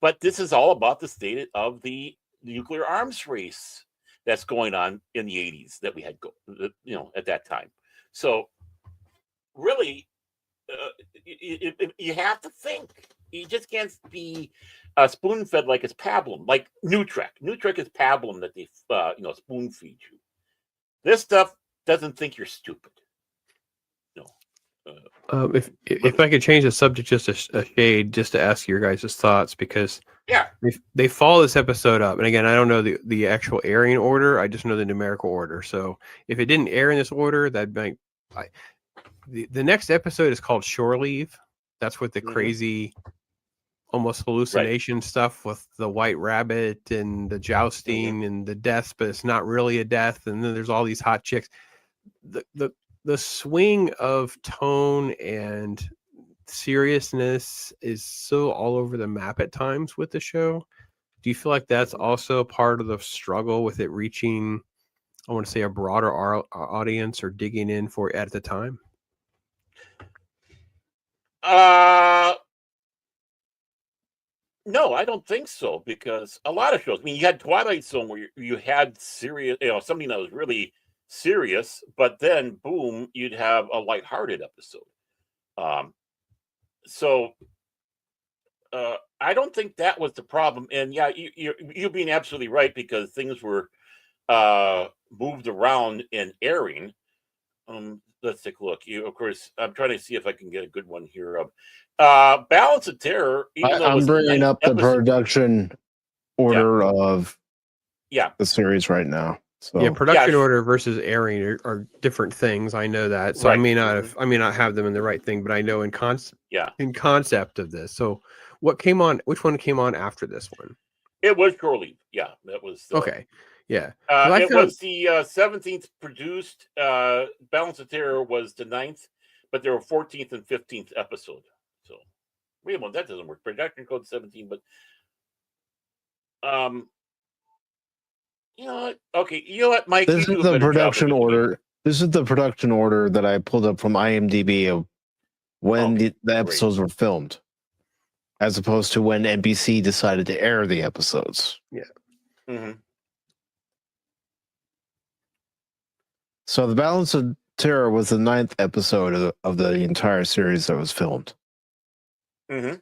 but this is all about the state of the nuclear arms race that's going on in the 80s that we had at that time. So really, you have to think. You just can't be spoon-fed like it's pablum, like New Trek. New Trek is pablum that they spoon-feed you. This stuff doesn't think you're stupid. No. If I could change the subject just a shade, just to ask your guys' thoughts, because they follow this episode up, and again, I don't know the actual airing order. I just know the numerical order. So if it didn't air in this order, that might. The next episode is called Shore Leave. That's with the crazy, almost hallucination stuff with the white rabbit and the jousting and the deaths, but it's not really a death. And then there's all these hot chicks. The swing of tone and seriousness is so all over the map at times with the show. Do you feel like that's also part of the struggle with it reaching, I want to say, a broader audience or digging in for it at the time? No, I don't think so, because a lot of shows, I mean, you had Twilight Zone where you had serious, something that was really serious, but then boom, you'd have a lighthearted episode. So I don't think that was the problem. And yeah, you're being absolutely right, because things were moved around in airing. Let's take a look. Of course, I'm trying to see if I can get a good one here. Balance of Terror. I'm bringing up the production order of the series right now. So production order versus airing are different things. I know that. So I may not have them in the right thing, but I know in concept of this. So which one came on after this one? It was Shore Leave. Yeah, that was okay. Yeah. It was the 17th produced. Balance of Terror was the 9th, but there were 14th and 15th episode. So wait a minute, that doesn't work. Production code 17, but you know what? Okay, you know what, Mike? This is the production order. This is the production order that I pulled up from IMDb of when the episodes were filmed, as opposed to when NBC decided to air the episodes. Yeah. Mm-hmm. So the Balance of Terror was the 9th episode of the entire series that was filmed. Mm-hmm.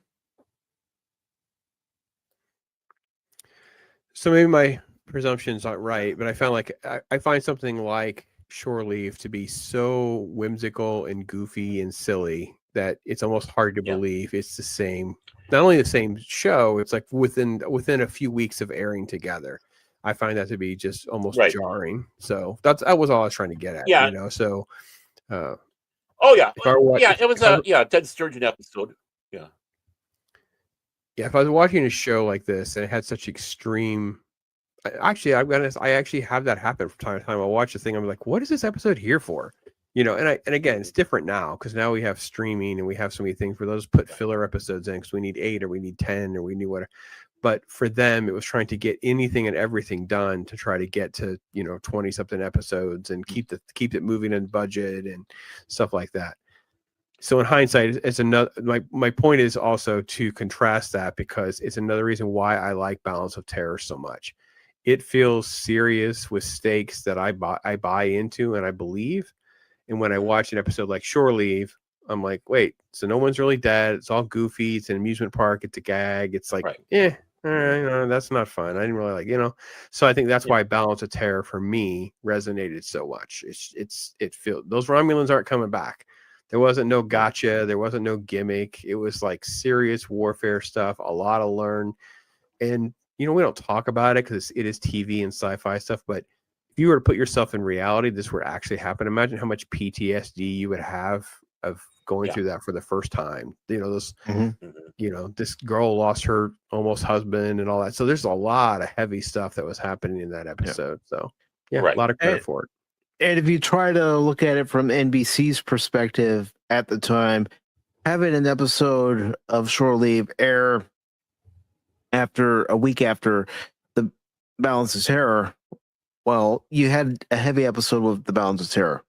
So maybe my presumption's not right, but I found I find something like Shore Leave to be so whimsical and goofy and silly that it's almost hard to believe it's the same. Not only the same show, it's like within a few weeks of airing together. I find that to be just almost jarring. So that was all I was trying to get at. Yeah. You know, so it was a Ted Sturgeon episode. Yeah. Yeah, if I was watching a show like this and it had such extreme, I actually have that happen from time to time. I'll watch the thing, I'm like, what is this episode here for? You know, and again, it's different now because now we have streaming and we have so many things where those put filler episodes in because we need 8 or we need 10 or we need whatever. But for them, it was trying to get anything and everything done to try to get to 20 something episodes and keep it moving in budget and stuff like that. So in hindsight, it's another. My point is also to contrast that, because it's another reason why I like Balance of Terror so much. it feels serious with stakes that I buy into and I believe. And when I watch an episode like Shore Leave, I'm like, wait, so no one's really dead. It's all goofy. It's an amusement park. It's a gag. It's like, all right, no, that's not fun. I didn't really like, So I think that's why Balance of Terror for me resonated so much. It feels those Romulans aren't coming back. There wasn't no gotcha. There wasn't no gimmick. It was like serious warfare stuff. A lot to learn, and we don't talk about it because it is TV and sci-fi stuff. But if you were to put yourself in reality, this would actually happen. Imagine how much PTSD you would have of going through that for the first time. This this girl lost her almost husband and all that. So there's a lot of heavy stuff that was happening in that episode. So a lot of credit for it. And if you try to look at it from NBC's perspective at the time, having an episode of Shore Leave air after a week after the Balance of Terror, well, you had a heavy episode with the Balance of Terror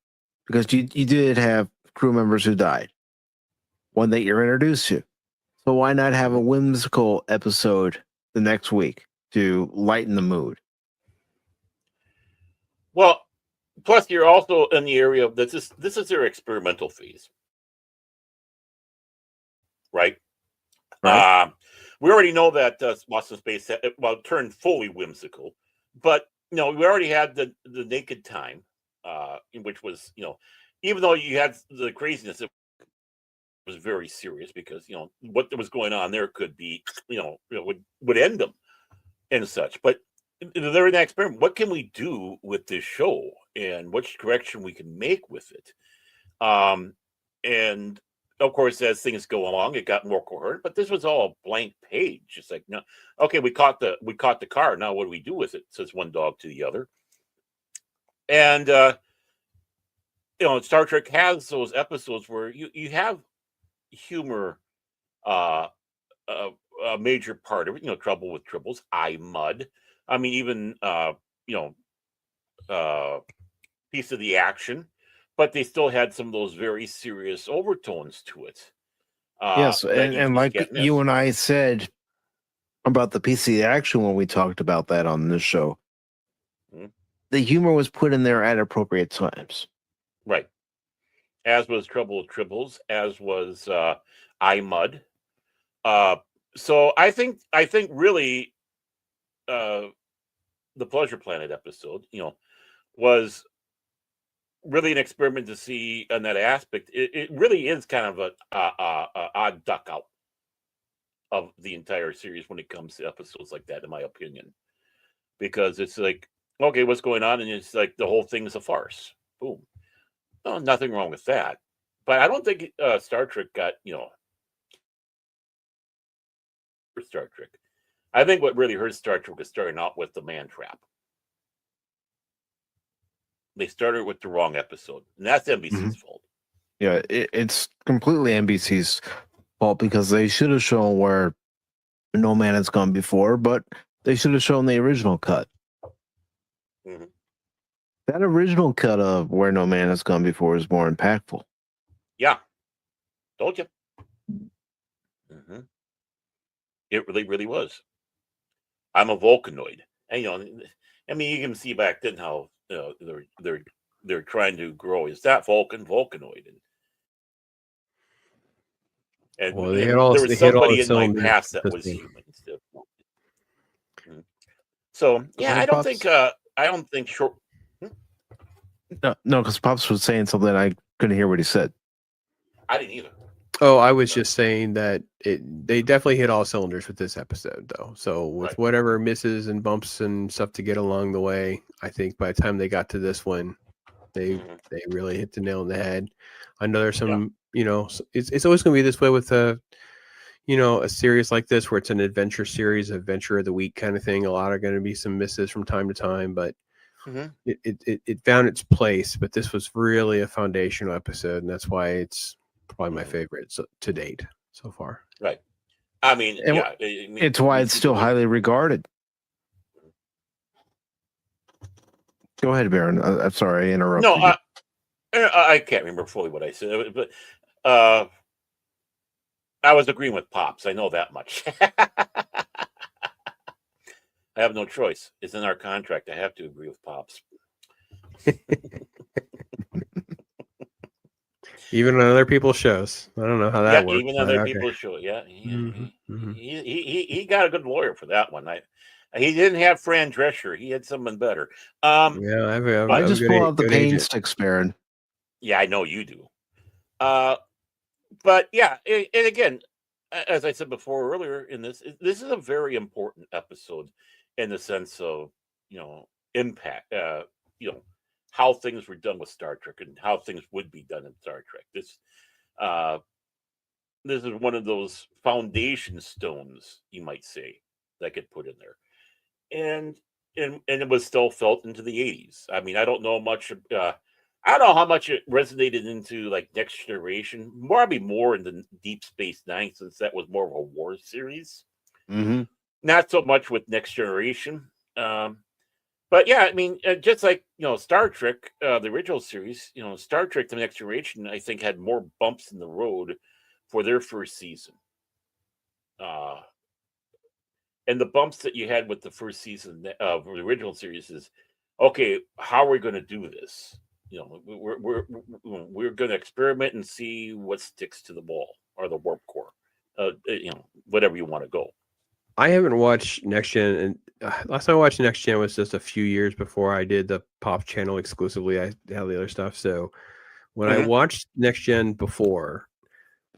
because you did have crew members who died, one that you're introduced to. So why not have a whimsical episode the next week to lighten the mood? Well, plus you're also in the area of this is their experimental phase, right? We already know that Lost in Space turned fully whimsical, but we already had the Naked Time, in which was even though you had the craziness, it was very serious because what was going on there could be would end them and such. But they're in that experiment. What can we do with this show, and which direction we can make with it? And of course, as things go along, it got more coherent. But this was all a blank page. It's like, no, okay, we caught the car. Now what do we do with it? Says one dog to the other. And Star Trek has those episodes where you have humor, a major part of it. Trouble with Tribbles, Mud. I mean, even Piece of the Action, but they still had some of those very serious overtones to it. Yes, and like you and I said about the Piece of the Action when we talked about that on this show, the humor was put in there at appropriate times. Right. As was Trouble with Tribbles, as was Mud. So I think really the Pleasure Planet episode, was really an experiment to see on that aspect. It really is kind of a odd duck out of the entire series when it comes to episodes like that, in my opinion, because it's like, okay, what's going on, and it's like the whole thing is a farce. Boom. No, nothing wrong with that, but I don't think Star Trek got for Star Trek. I think what really hurt Star Trek was starting out with the man trap. They started with the wrong episode, and that's NBC's fault. Yeah, it's completely NBC's fault because they should have shown where No Man Has Gone Before, but they should have shown the original cut. That original cut of Where No Man Has Gone Before is more impactful. Yeah. Told you. It really, really was. I'm a Vulcanoid. And, I mean, you can see back then how they're trying to grow. Is that Vulcanoid? And well, there was somebody in my past that was human. So, yeah, I don't think short. No, because Pops was saying something I couldn't hear what he said. I didn't either. Oh, I was just saying that they definitely hit all cylinders with this episode, though. So with whatever misses and bumps and stuff to get along the way, I think by the time they got to this one, they really hit the nail on the head. I know there's some, it's always going to be this way with a series like this where it's an adventure series, adventure of the week kind of thing. A lot are going to be some misses from time to time, but it found its place. But this was really a foundational episode, and that's why it's probably my favorite to date so far. Right. I mean, it's why it's still highly regarded. Go ahead, Baron. I'm sorry, I interrupted. No, I can't remember fully what I said, but I was agreeing with Pops. I know that much. I have no choice. It's in our contract. I have to agree with Pops. Even on other people's shows. I don't know how that works. Even other people's show. Yeah, he got a good lawyer for that one. He didn't have Fran Drescher. He had someone better. Yeah, I just pull out the pain sticks, Baron. Yeah, I know you do. But yeah, and again, as I said before earlier in this is a very important episode in the sense of, impact, how things were done with Star Trek and how things would be done in Star Trek. This is one of those foundation stones, you might say, that get put in there. And it was still felt into the 80s. I mean, I don't know much. I don't know how much it resonated into like Next Generation. Probably more in the Deep Space Nine, since that was more of a war series. Mm-hmm. Not so much with Next Generation. But yeah, I mean, just like Star Trek, the original series, Star Trek: The Next Generation, I think had more bumps in the road for their first season. And the bumps that you had with the first season of the original series is, okay, how are we going to do this? We're going to experiment and see what sticks to the ball or the warp core, whatever you want to go. I haven't watched Next Gen, and last time I watched Next Gen was just a few years before I did the Pop channel exclusively. I had the other stuff. So when I watched Next Gen before,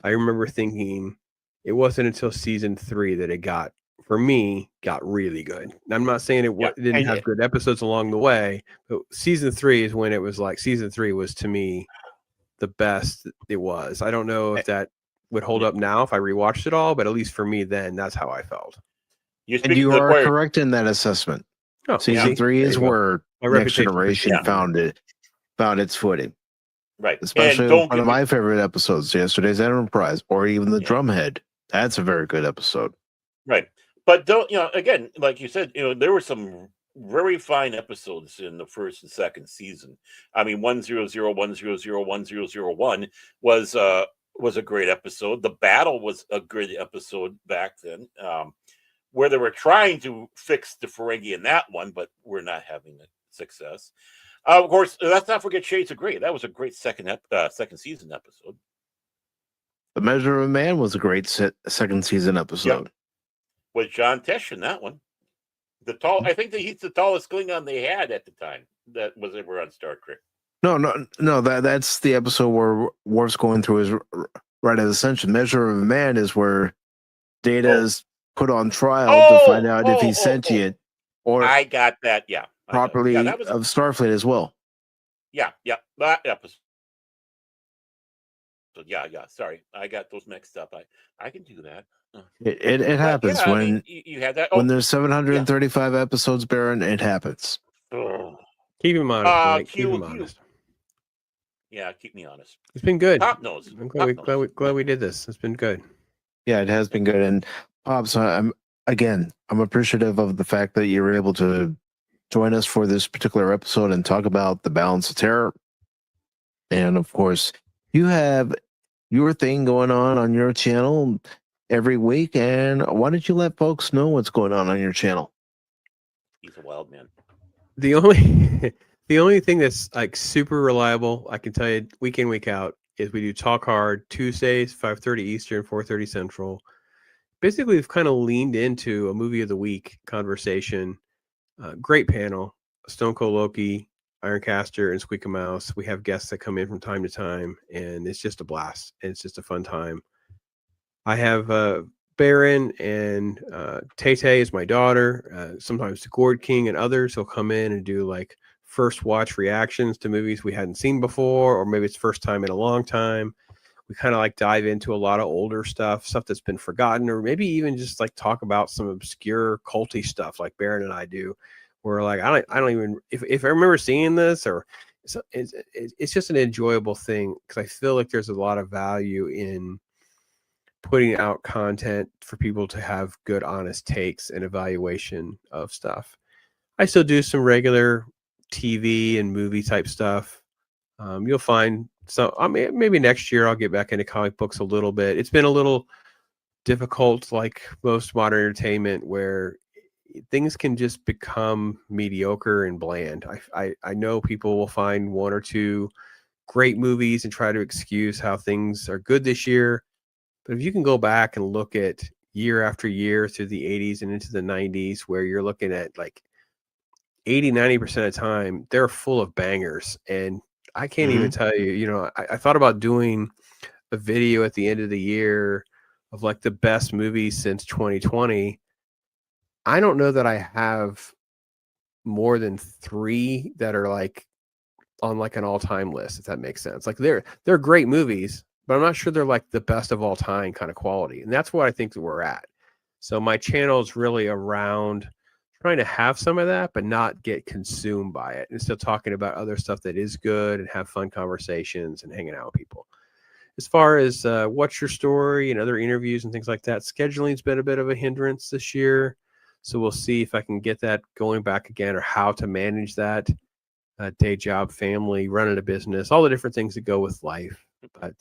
I remember thinking it wasn't until season 3 that it got really good. I'm not saying it didn't have good episodes along the way, but season 3 is when it was like, season 3 was to me the best it was. I don't know if that would hold up now if I rewatched it all, but at least for me then, that's how I felt. And you are correct in that assessment. Season 3 is where Next Generation found its footing. Right. Especially one of my favorite episodes, Yesterday's Enterprise, or even the Drumhead. That's a very good episode. Right. But again, like you said, there were some very fine episodes in the first and second season. I mean, 100, 100, 1001 was a great episode. The Battle was a great episode back then, where they were trying to fix the Ferengi in that one, but we're not having success. Of course, let's not forget Shades of Grey. That was a great second season episode. The Measure of a Man was a great second season episode. Yep. With John Tesh in that one. I think that he's the tallest Klingon they had at the time that was ever on Star Trek. No. That's the episode where Worf's going through his rite of ascension. Measure of a Man is where Data is put on trial to find out if he's sentient or I got that. Yeah, properly of Starfleet as well. Yeah, that episode. Yeah. Sorry, I got those mixed up. I can do that. It happens when you had that. When there's 735 episodes, Baron, it happens. Keep him honest, Mike. Keep him honest. Yeah, keep me honest. It's been good. Top nose. I'm glad we did this. It's been good. Yeah, it has been good. And Pops, I'm appreciative of the fact that you were able to join us for this particular episode and talk about the Balance of Terror. And of course, you have your thing going on your channel every week. And why don't you let folks know what's going on your channel? He's a wild man. The only thing that's like super reliable, I can tell you week in, week out, is we do Talk Hard Tuesdays, 5:30 Eastern, 4:30 Central. Basically, we've kind of leaned into a movie of the week conversation. Great panel. Stone Cold Loki, Ironcaster, and Squeak a Mouse. We have guests that come in from time to time, and it's just a blast. It's just a fun time. I have Baron and Tay is my daughter. Sometimes the Gourd King and others will come in and do like first watch reactions to movies we hadn't seen before, or maybe it's first time in a long time. We kind of like dive into a lot of older stuff that's been forgotten, or maybe even just like talk about some obscure culty stuff like Baron and I do. Where like I don't even if I remember seeing this, or it's just an enjoyable thing because I feel like there's a lot of value in putting out content for people to have good, honest takes and evaluation of stuff. I still do some regular TV and movie type stuff. You'll find maybe next year I'll get back into comic books a little bit. It's been a little difficult, like most modern entertainment, where things can just become mediocre and bland. I know people will find one or two great movies and try to excuse how things are good this year. But if you can go back and look at year after year through the 80s and into the 90s, where you're looking at like 80-90% of the time, they're full of bangers. And I can't even tell you, I thought about doing a video at the end of the year of like the best movies since 2020. I don't know that I have more than 3 that are like on like an all-time list, if that makes sense. Like they're great movies, but I'm not sure they're like the best of all time kind of quality. And that's what I think that we're at. So my channel is really around trying to have some of that, but not get consumed by it, and still talking about other stuff that is good and have fun conversations and hanging out with people. As far as What's Your Story and other interviews and things like that, scheduling's been a bit of a hindrance this year. So we'll see if I can get that going back again, or how to manage that day job, family, running a business, all the different things that go with life. But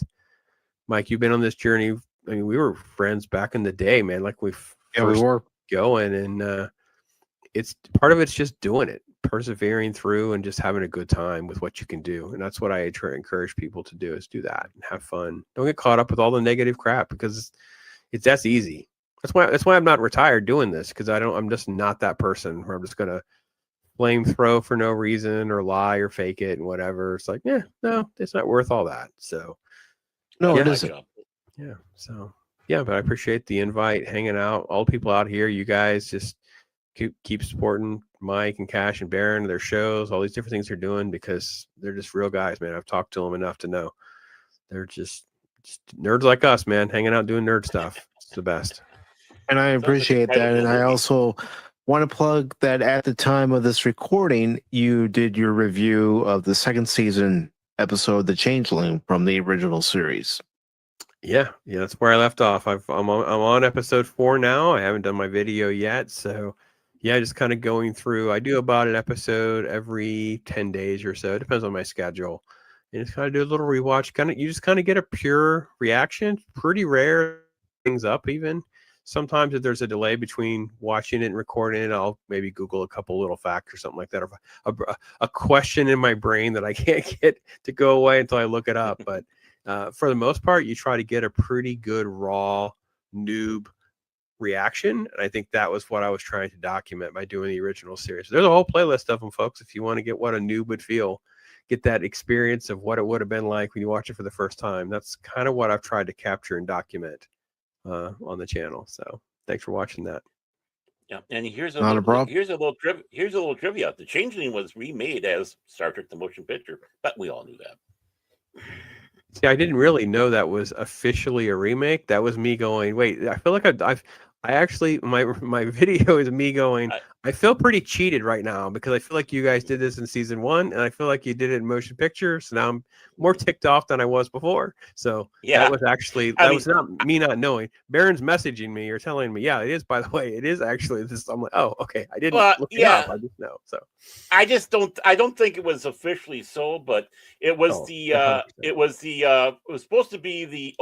Mike, you've been on this journey. I mean, we were friends back in the day, man. Like we were going, and it's part of it's just doing it, persevering through, and just having a good time with what you can do. And that's what I try to encourage people to do, is do that and have fun. Don't get caught up with all the negative crap, because that's easy. That's why I'm not retired doing this, because I'm just not that person where I'm just gonna flame throw for no reason or lie or fake it and whatever. It's like, no, it's not worth all that. So No, yeah, it isn't. Yeah. So yeah, but I appreciate the invite, hanging out. All the people out here, you guys just keep supporting Mike and Cash and Baron, their shows, all these different things they're doing, because they're just real guys, man. I've talked to them enough to know they're just nerds like us, man, hanging out doing nerd stuff. It's the best. And I appreciate that. And I also want to plug that at the time of this recording, you did your review of the second season episode, The Changeling, from the original series. Yeah, that's where I left off. I'm on episode 4 now. I haven't done my video yet, so yeah, just kind of going through. I do about an episode every 10 days or so. It depends on my schedule. And just kind of do a little rewatch. You just kind of get a pure reaction. Pretty rare things up even. Sometimes if there's a delay between watching it and recording it, I'll maybe Google a couple little facts or something like that, or a question in my brain that I can't get to go away until I look it up. But for the most part, you try to get a pretty good raw noob reaction. And I think that was what I was trying to document by doing the original series. There's a whole playlist of them, folks, if you want to get what a noob would feel, get that experience of what it would have been like when you watch it for the first time. That's kind of what I've tried to capture and document on the channel. So thanks for watching that. Yeah, and here's a little trivia. The Changeling was remade as Star Trek: The Motion Picture, but we all knew that. See, I didn't really know that was officially a remake. That was me going, wait, I feel like I actually, my video is me going, I feel pretty cheated right now, because I feel like you guys did this in season 1, and I feel like you did it in motion picture. So now I'm more ticked off than I was before. So that was actually, was not me not knowing. Baron's messaging me or telling me, yeah, it is, by the way, it is actually this. I'm like, oh, okay. I didn't look it up. I just know. So I don't think it was officially so, but it was it was supposed to be the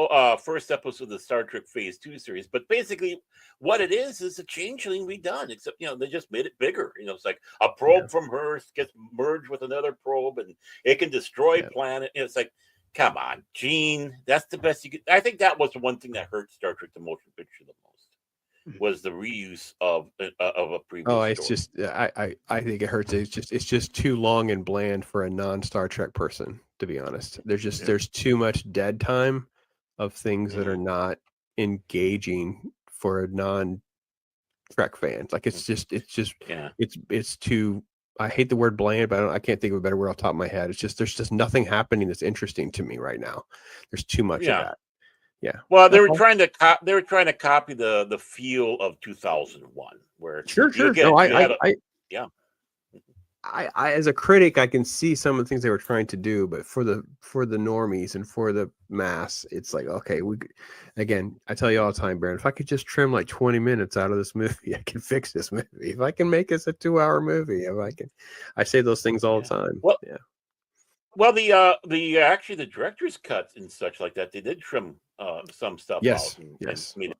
first episode of the Star Trek Phase 2 series, but basically what it is a Changeling redone, except they just made it bigger. It's like a probe from Earth gets merged with another probe, and it can destroy planet. It's like, come on, Gene, that's the best you could. I think that was the one thing that hurt Star Trek: The Motion Picture the most, was the reuse of a previous. Oh, it's story. just I think it hurts. It's just too long and bland for a non-Star Trek person, to be honest. There's too much dead time of things that are not engaging for a non-Trek fan. Like it's too. I hate the word bland, but I can't think of a better word off the top of my head. It's just there's just nothing happening that's interesting to me right now. There's too much of that. Yeah. Well, they were trying to copy the feel of 2001, where sure. I as a critic, I can see some of the things they were trying to do, but for the normies and for the mass, it's like, okay, I tell you all the time, Baron, if I could just trim like 20 minutes out of this movie, I can fix this movie. If I can make this a 2-hour movie, I say those things all the time. Well, the director's cut and such like that, they did trim some stuff out. Yes. And made it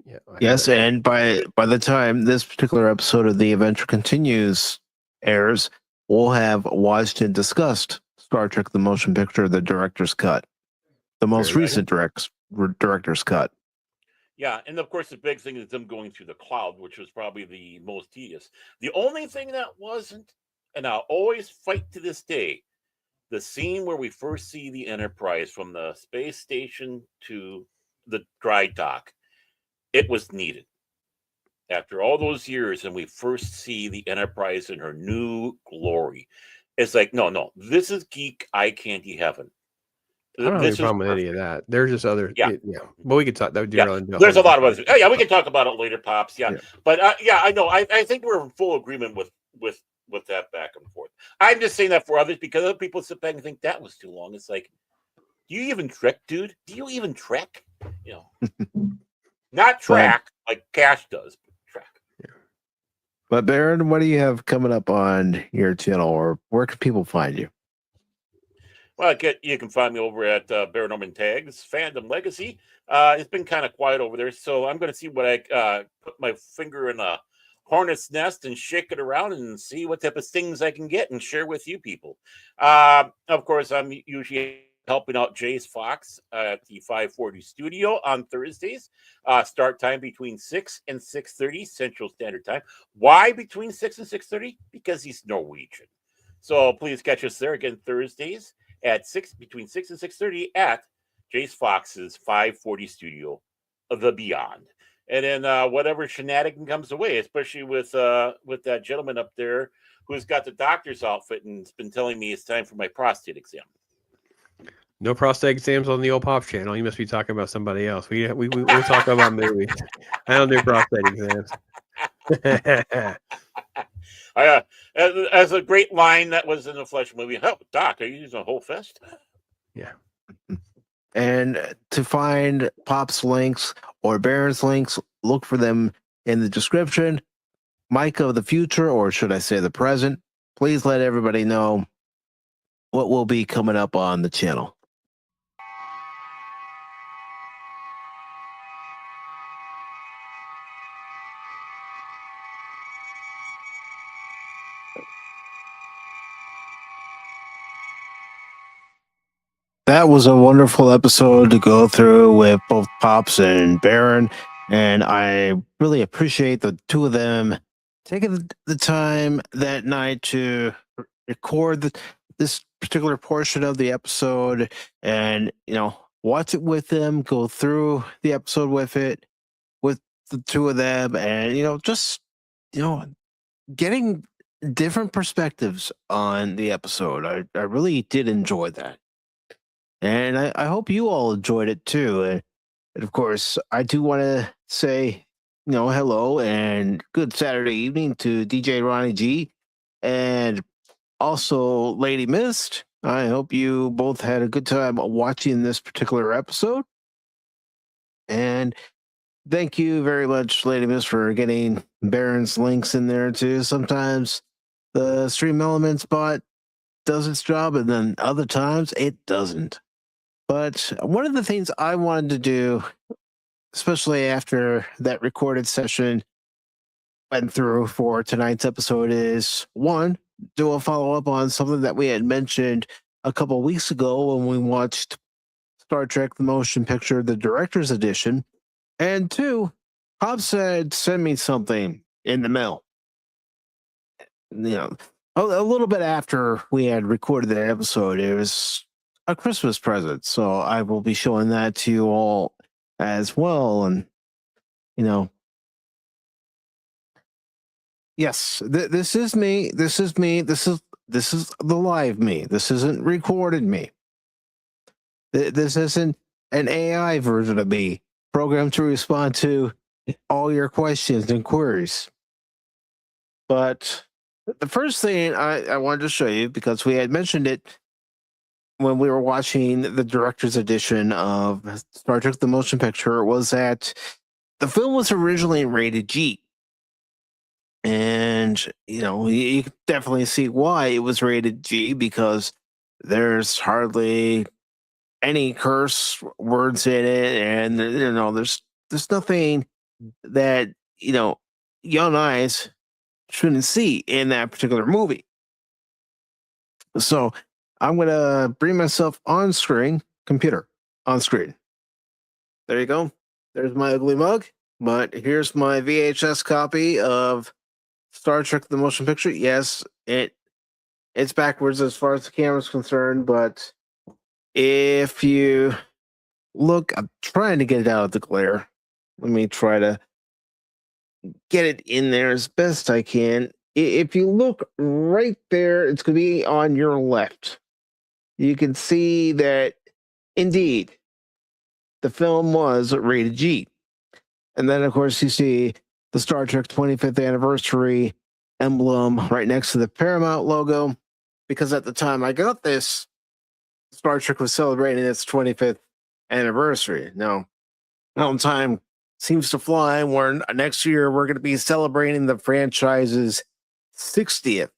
Yeah. Yes, and by the time this particular episode of The Adventure Continues airs, we'll have watched and discussed Star Trek: The Motion Picture, the director's cut, the most Very recent director's cut. Yeah, and of course the big thing is them going through the cloud, which was probably the most tedious. The only thing that wasn't, and I'll always fight to this day, the scene where we first see the Enterprise from the space station to the dry dock. It was needed. After all those years, and we first see the Enterprise in her new glory. It's like, no, this is geek eye candy heaven. I don't have any This is problem with any of perfect. that. There's just other, Yeah. But we could talk. That would Yeah, there's a lot of others. Yeah, we can talk about it later, pops. Yeah, Yeah. but yeah, I know. I think we're in full agreement with that back and forth. I'm just saying that for others because other people sit back and think that was too long. It's like, do you even trek, dude? Do you even trek? You know, not track like Cash does, but trek. Yeah. But Baron, what do you have coming up on your channel, or where can people find you? Well, you can find me over at Baron Norman Tags Fandom Legacy. It's been kind of quiet over there, so I'm going to see what I put my finger in a hornet's nest and shake it around and see what type of things I can get and share with you people. Of course, I'm usually helping out Jace Fox at the 540 studio on Thursdays. Start time between 6 and 6:30 Central Standard Time. Why between 6 and 6:30? Because he's Norwegian. So please catch us there again Thursdays at between 6 and 6:30 at Jace Fox's 540 studio, The Beyond. And then whatever shenanigan comes away, especially with that gentleman up there who's got the doctor's outfit and has been telling me it's time for my prostate exam. No prostate exams on the old Pop channel. You must be talking about somebody else. We'll talk about movies. I don't do prostate exams. As a great line that was in the Flesh movie, oh, Doc, are you using a whole fist? Yeah. And to find Pop's links or Baron's links, look for them in the description. Mike of the future, or should I say the present, please let everybody know what will be coming up on the channel. That was a wonderful episode to go through with both Pops and Baron, and I really appreciate the two of them taking the time that night to record this particular portion of the episode and, watch it with them, go through the episode with the two of them, and, just, getting different perspectives on the episode. I really did enjoy that. And I hope you all enjoyed it too. And of course, I do want to say, hello and good Saturday evening to DJ Ronnie G and also Lady Mist. I hope you both had a good time watching this particular episode. And thank you very much, Lady Mist, for getting Baron's links in there too. Sometimes the Stream Elements bot does its job, and then other times it doesn't. But one of the things I wanted to do, especially after that recorded session went through for tonight's episode, is one, do a follow up on something that we had mentioned a couple weeks ago when we watched Star Trek: The Motion Picture, the Director's Edition. And two, Pop said, send me something in the mail. A little bit after we had recorded that episode, it was a Christmas present, so I will be showing that to you all as well. And yes, this is me. This is me. This is the live me. This isn't recorded me. This isn't an AI version of me programmed to respond to all your questions and queries. But the first thing I wanted to show you, because we had mentioned it when we were watching the director's edition of Star Trek: The Motion Picture, was that the film was originally rated G. And, you can definitely see why it was rated G, because there's hardly any curse words in it. And, there's nothing that, young eyes shouldn't see in that particular movie. So I'm going to bring myself on screen, computer on screen. There you go. There's my ugly mug. But here's my VHS copy of Star Trek: The Motion Picture. Yes, it's backwards as far as the camera's concerned, but if you look, I'm trying to get it out of the glare. Let me try to get it in there as best I can. If you look right there, it's going to be on your left. You can see that, indeed, the film was rated G. And then, of course, you see the Star Trek 25th anniversary emblem right next to the Paramount logo. Because at the time I got this, Star Trek was celebrating its 25th anniversary. Now, time seems to fly, where next year we're going to be celebrating the franchise's 60th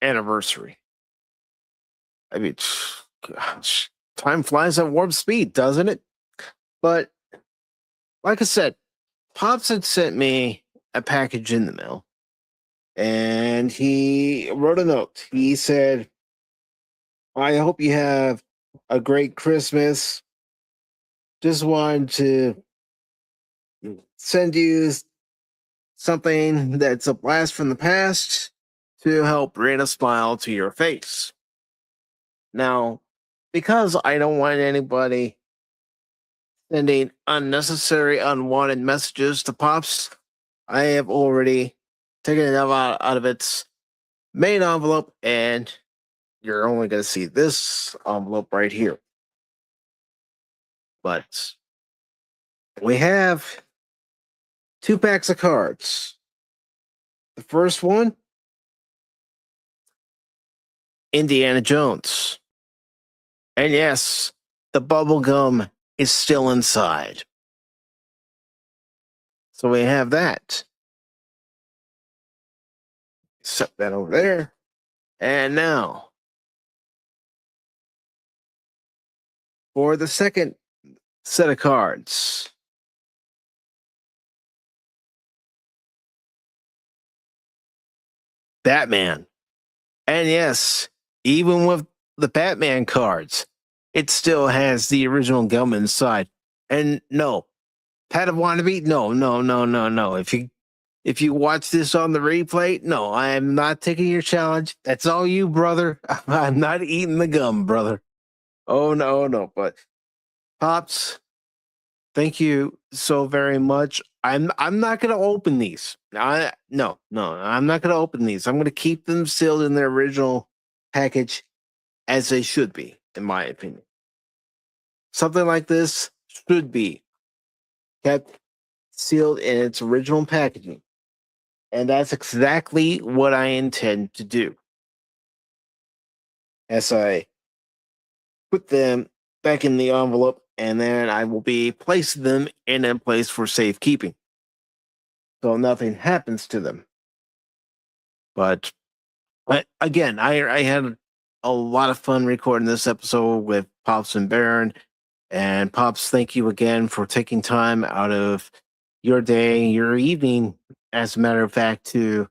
anniversary. I mean, gosh, time flies at warp speed, doesn't it? But, like I said, Pops had sent me a package in the mail, and he wrote a note. He said, I hope you have a great Christmas. Just wanted to send you something that's a blast from the past to help bring a smile to your face. Now, because I don't want anybody sending unnecessary, unwanted messages to Pops, I have already taken it out of its main envelope, and you're only going to see this envelope right here. But we have 2 packs of cards. The first one, Indiana Jones. And yes, the bubble gum is still inside. So we have that. Set that over there. And now, for the second set of cards. Batman. And yes, even with the Batman cards, it still has the original gum inside. And no, Padawannabe, no. If you watch this on the replay, no, I am not taking your challenge. That's all you, brother. I'm not eating the gum, brother. Oh no. But Pops, thank you so very much. I'm not gonna open these. No, I'm not gonna open these. I'm gonna keep them sealed in their original package as they should be, in my opinion. Something like this should be kept sealed in its original packaging. And that's exactly what I intend to do. As I put them back in the envelope, and then I will be placing them in a place for safekeeping, so nothing happens to them. But again, I had a lot of fun recording this episode with Pops and Baron. And Pops, thank you again for taking time out of your day, your evening, as a matter of fact, to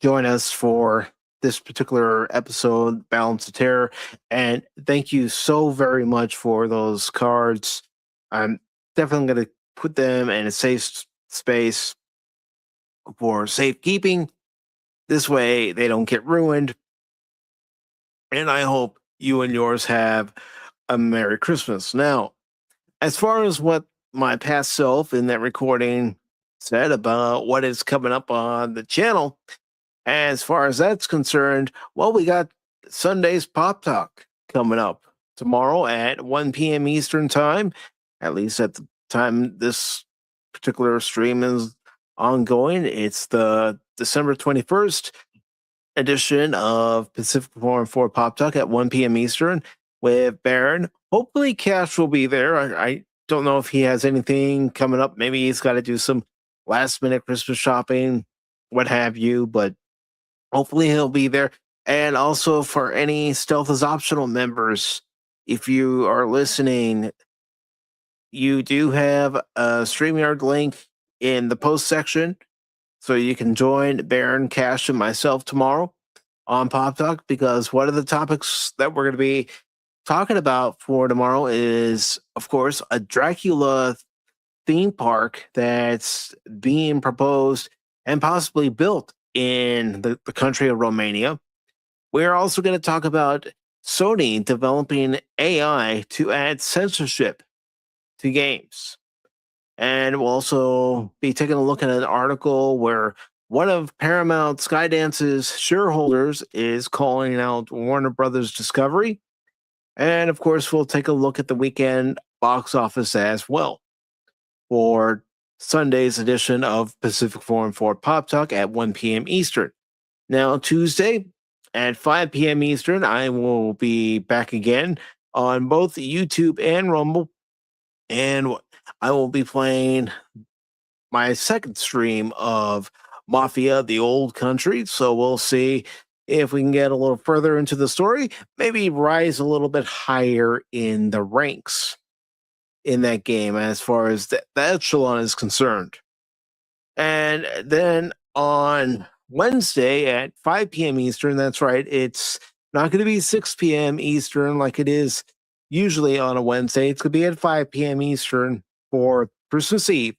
join us for this particular episode, Balance of Terror. And thank you so very much for those cards. I'm definitely going to put them in a safe space for safekeeping. This way they don't get ruined. And I hope you and yours have a Merry Christmas. Now, as far as what my past self in that recording said about what is coming up on the channel, as far as that's concerned, well, we got Sunday's Pop Talk coming up tomorrow at 1 p.m. Eastern Time, at least at the time this particular stream is ongoing. It's the December 21st edition of Pacific Forum 4 Pop Talk at 1 p.m. Eastern with Baron. Hopefully Cash will be there. I don't know if he has anything coming up. Maybe he's got to do some last minute Christmas shopping, what have you, but hopefully he'll be there. And also for any Stealth is Optional members, if you are listening, you do have a StreamYard link in the post section so you can join Baron, Cash, and myself tomorrow on Pop Talk, because one of the topics that we're going to be talking about for tomorrow is, of course, a Dracula theme park that's being proposed and possibly built in the country of Romania. We're also going to talk about Sony developing AI to add censorship to games. And we'll also be taking a look at an article where one of Paramount Skydance's shareholders is calling out Warner Brothers Discovery. And of course, we'll take a look at the weekend box office as well for Sunday's edition of Pacific Forum 4 Pop Talk at 1 p.m. Eastern. Now, Tuesday at 5 p.m. Eastern, I will be back again on both YouTube and Rumble. And I will be playing my second stream of Mafia, the Old Country. So we'll see if we can get a little further into the story, maybe rise a little bit higher in the ranks in that game as far as the echelon is concerned. And then on Wednesday at 5 p.m. Eastern, that's right, it's not going to be 6 p.m. Eastern like it is usually on a Wednesday. It's going to be at 5 p.m. Eastern for Christmas Eve.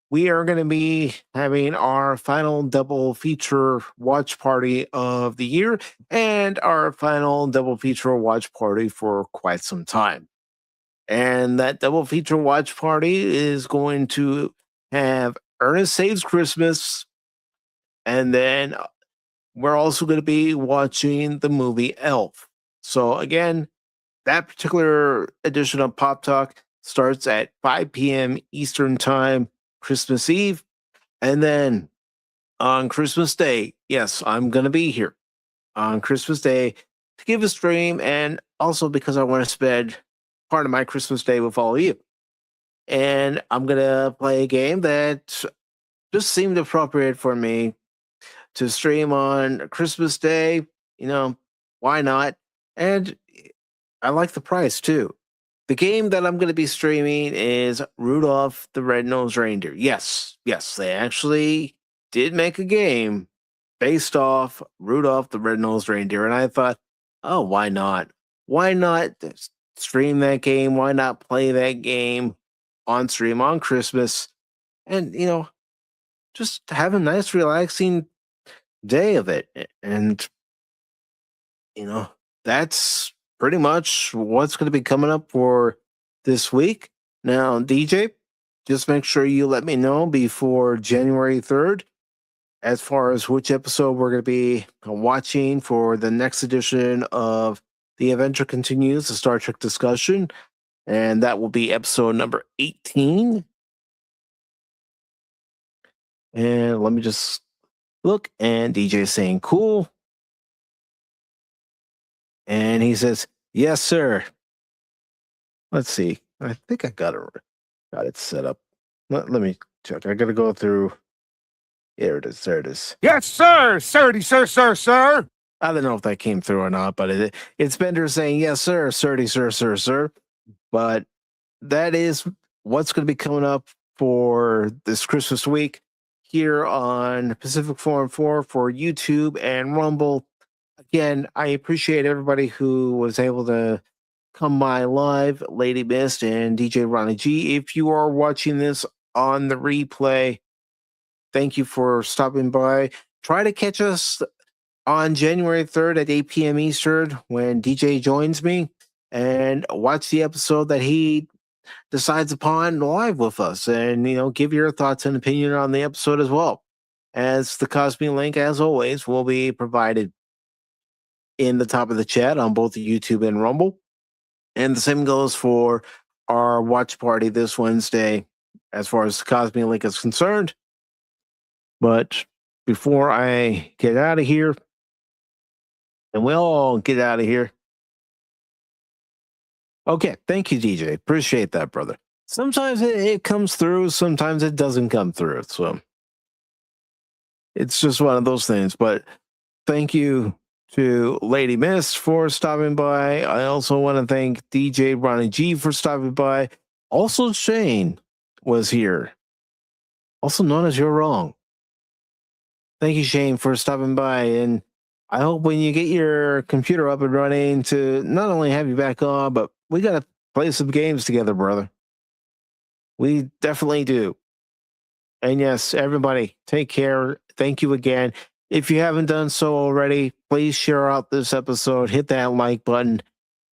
We are going to be having our final double feature watch party of the year and our final double feature watch party for quite some time. And that double feature watch party is going to have Ernest Saves Christmas, and then we're also going to be watching the movie Elf. So again, that particular edition of Pop Talk starts at 5 p.m. Eastern Time, Christmas Eve. And then on Christmas Day, yes, I'm going to be here on Christmas Day to give a stream, and also because I want to spend part of my Christmas Day with all of you. And I'm going to play a game that just seemed appropriate for me to stream on Christmas Day. You know, why not? And I like the price too. The game that I'm going to be streaming is Rudolph the Red-Nosed Reindeer. Yes, they actually did make a game based off Rudolph the Red-Nosed Reindeer. And I thought, oh, why not? Why not stream that game? Why not play that game on stream on Christmas? And, you know, just have a nice, relaxing day of it. And, you know, that's pretty much what's going to be coming up for this week. Now, DJ, just make sure you let me know before January 3rd as far as which episode we're going to be watching for the next edition of The Adventure Continues, the Star Trek discussion. And that will be episode number 18. And let me just look, and DJ saying cool. And he says, yes, sir. Let's see. I think I got it set up. Let me check. I got to go through. There it is. There it is. Yes, sir. Sirty, sir. I don't know if that came through or not, but it's Bender saying, yes, sir. Sirty, sir. But that is what's going to be coming up for this Christmas week here on Pacific Forum 4 for YouTube and Rumble. Again, I appreciate everybody who was able to come by live, Lady Mist and DJ Ronnie G. If you are watching this on the replay, thank you for stopping by. Try to catch us on January 3rd at 8 p.m. Eastern when DJ joins me, and watch the episode that he decides upon live with us, and, you know, give your thoughts and opinion on the episode as well. As the Cosby link, as always, will be provided in the top of the chat on both YouTube and Rumble. And the same goes for our watch party this Wednesday as far as the Cosby link is concerned. But before I get out of here, and we all get out of here. Okay, thank you, DJ. Appreciate that, brother. Sometimes it comes through, sometimes it doesn't come through. So it's just one of those things. But thank you to Lady Miss for stopping by. I also want to thank DJ Ronnie G for stopping by. Also, Shane was here also known as You're Wrong. Thank you, Shane, for stopping by, and I hope when you get your computer up and running to not only have you back on, but we got to play some games together, brother. We definitely do. And yes, everybody, take care. Thank you again. If you haven't done so already, please share out this episode, hit that like button,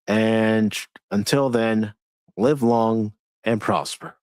and until then, live long and prosper.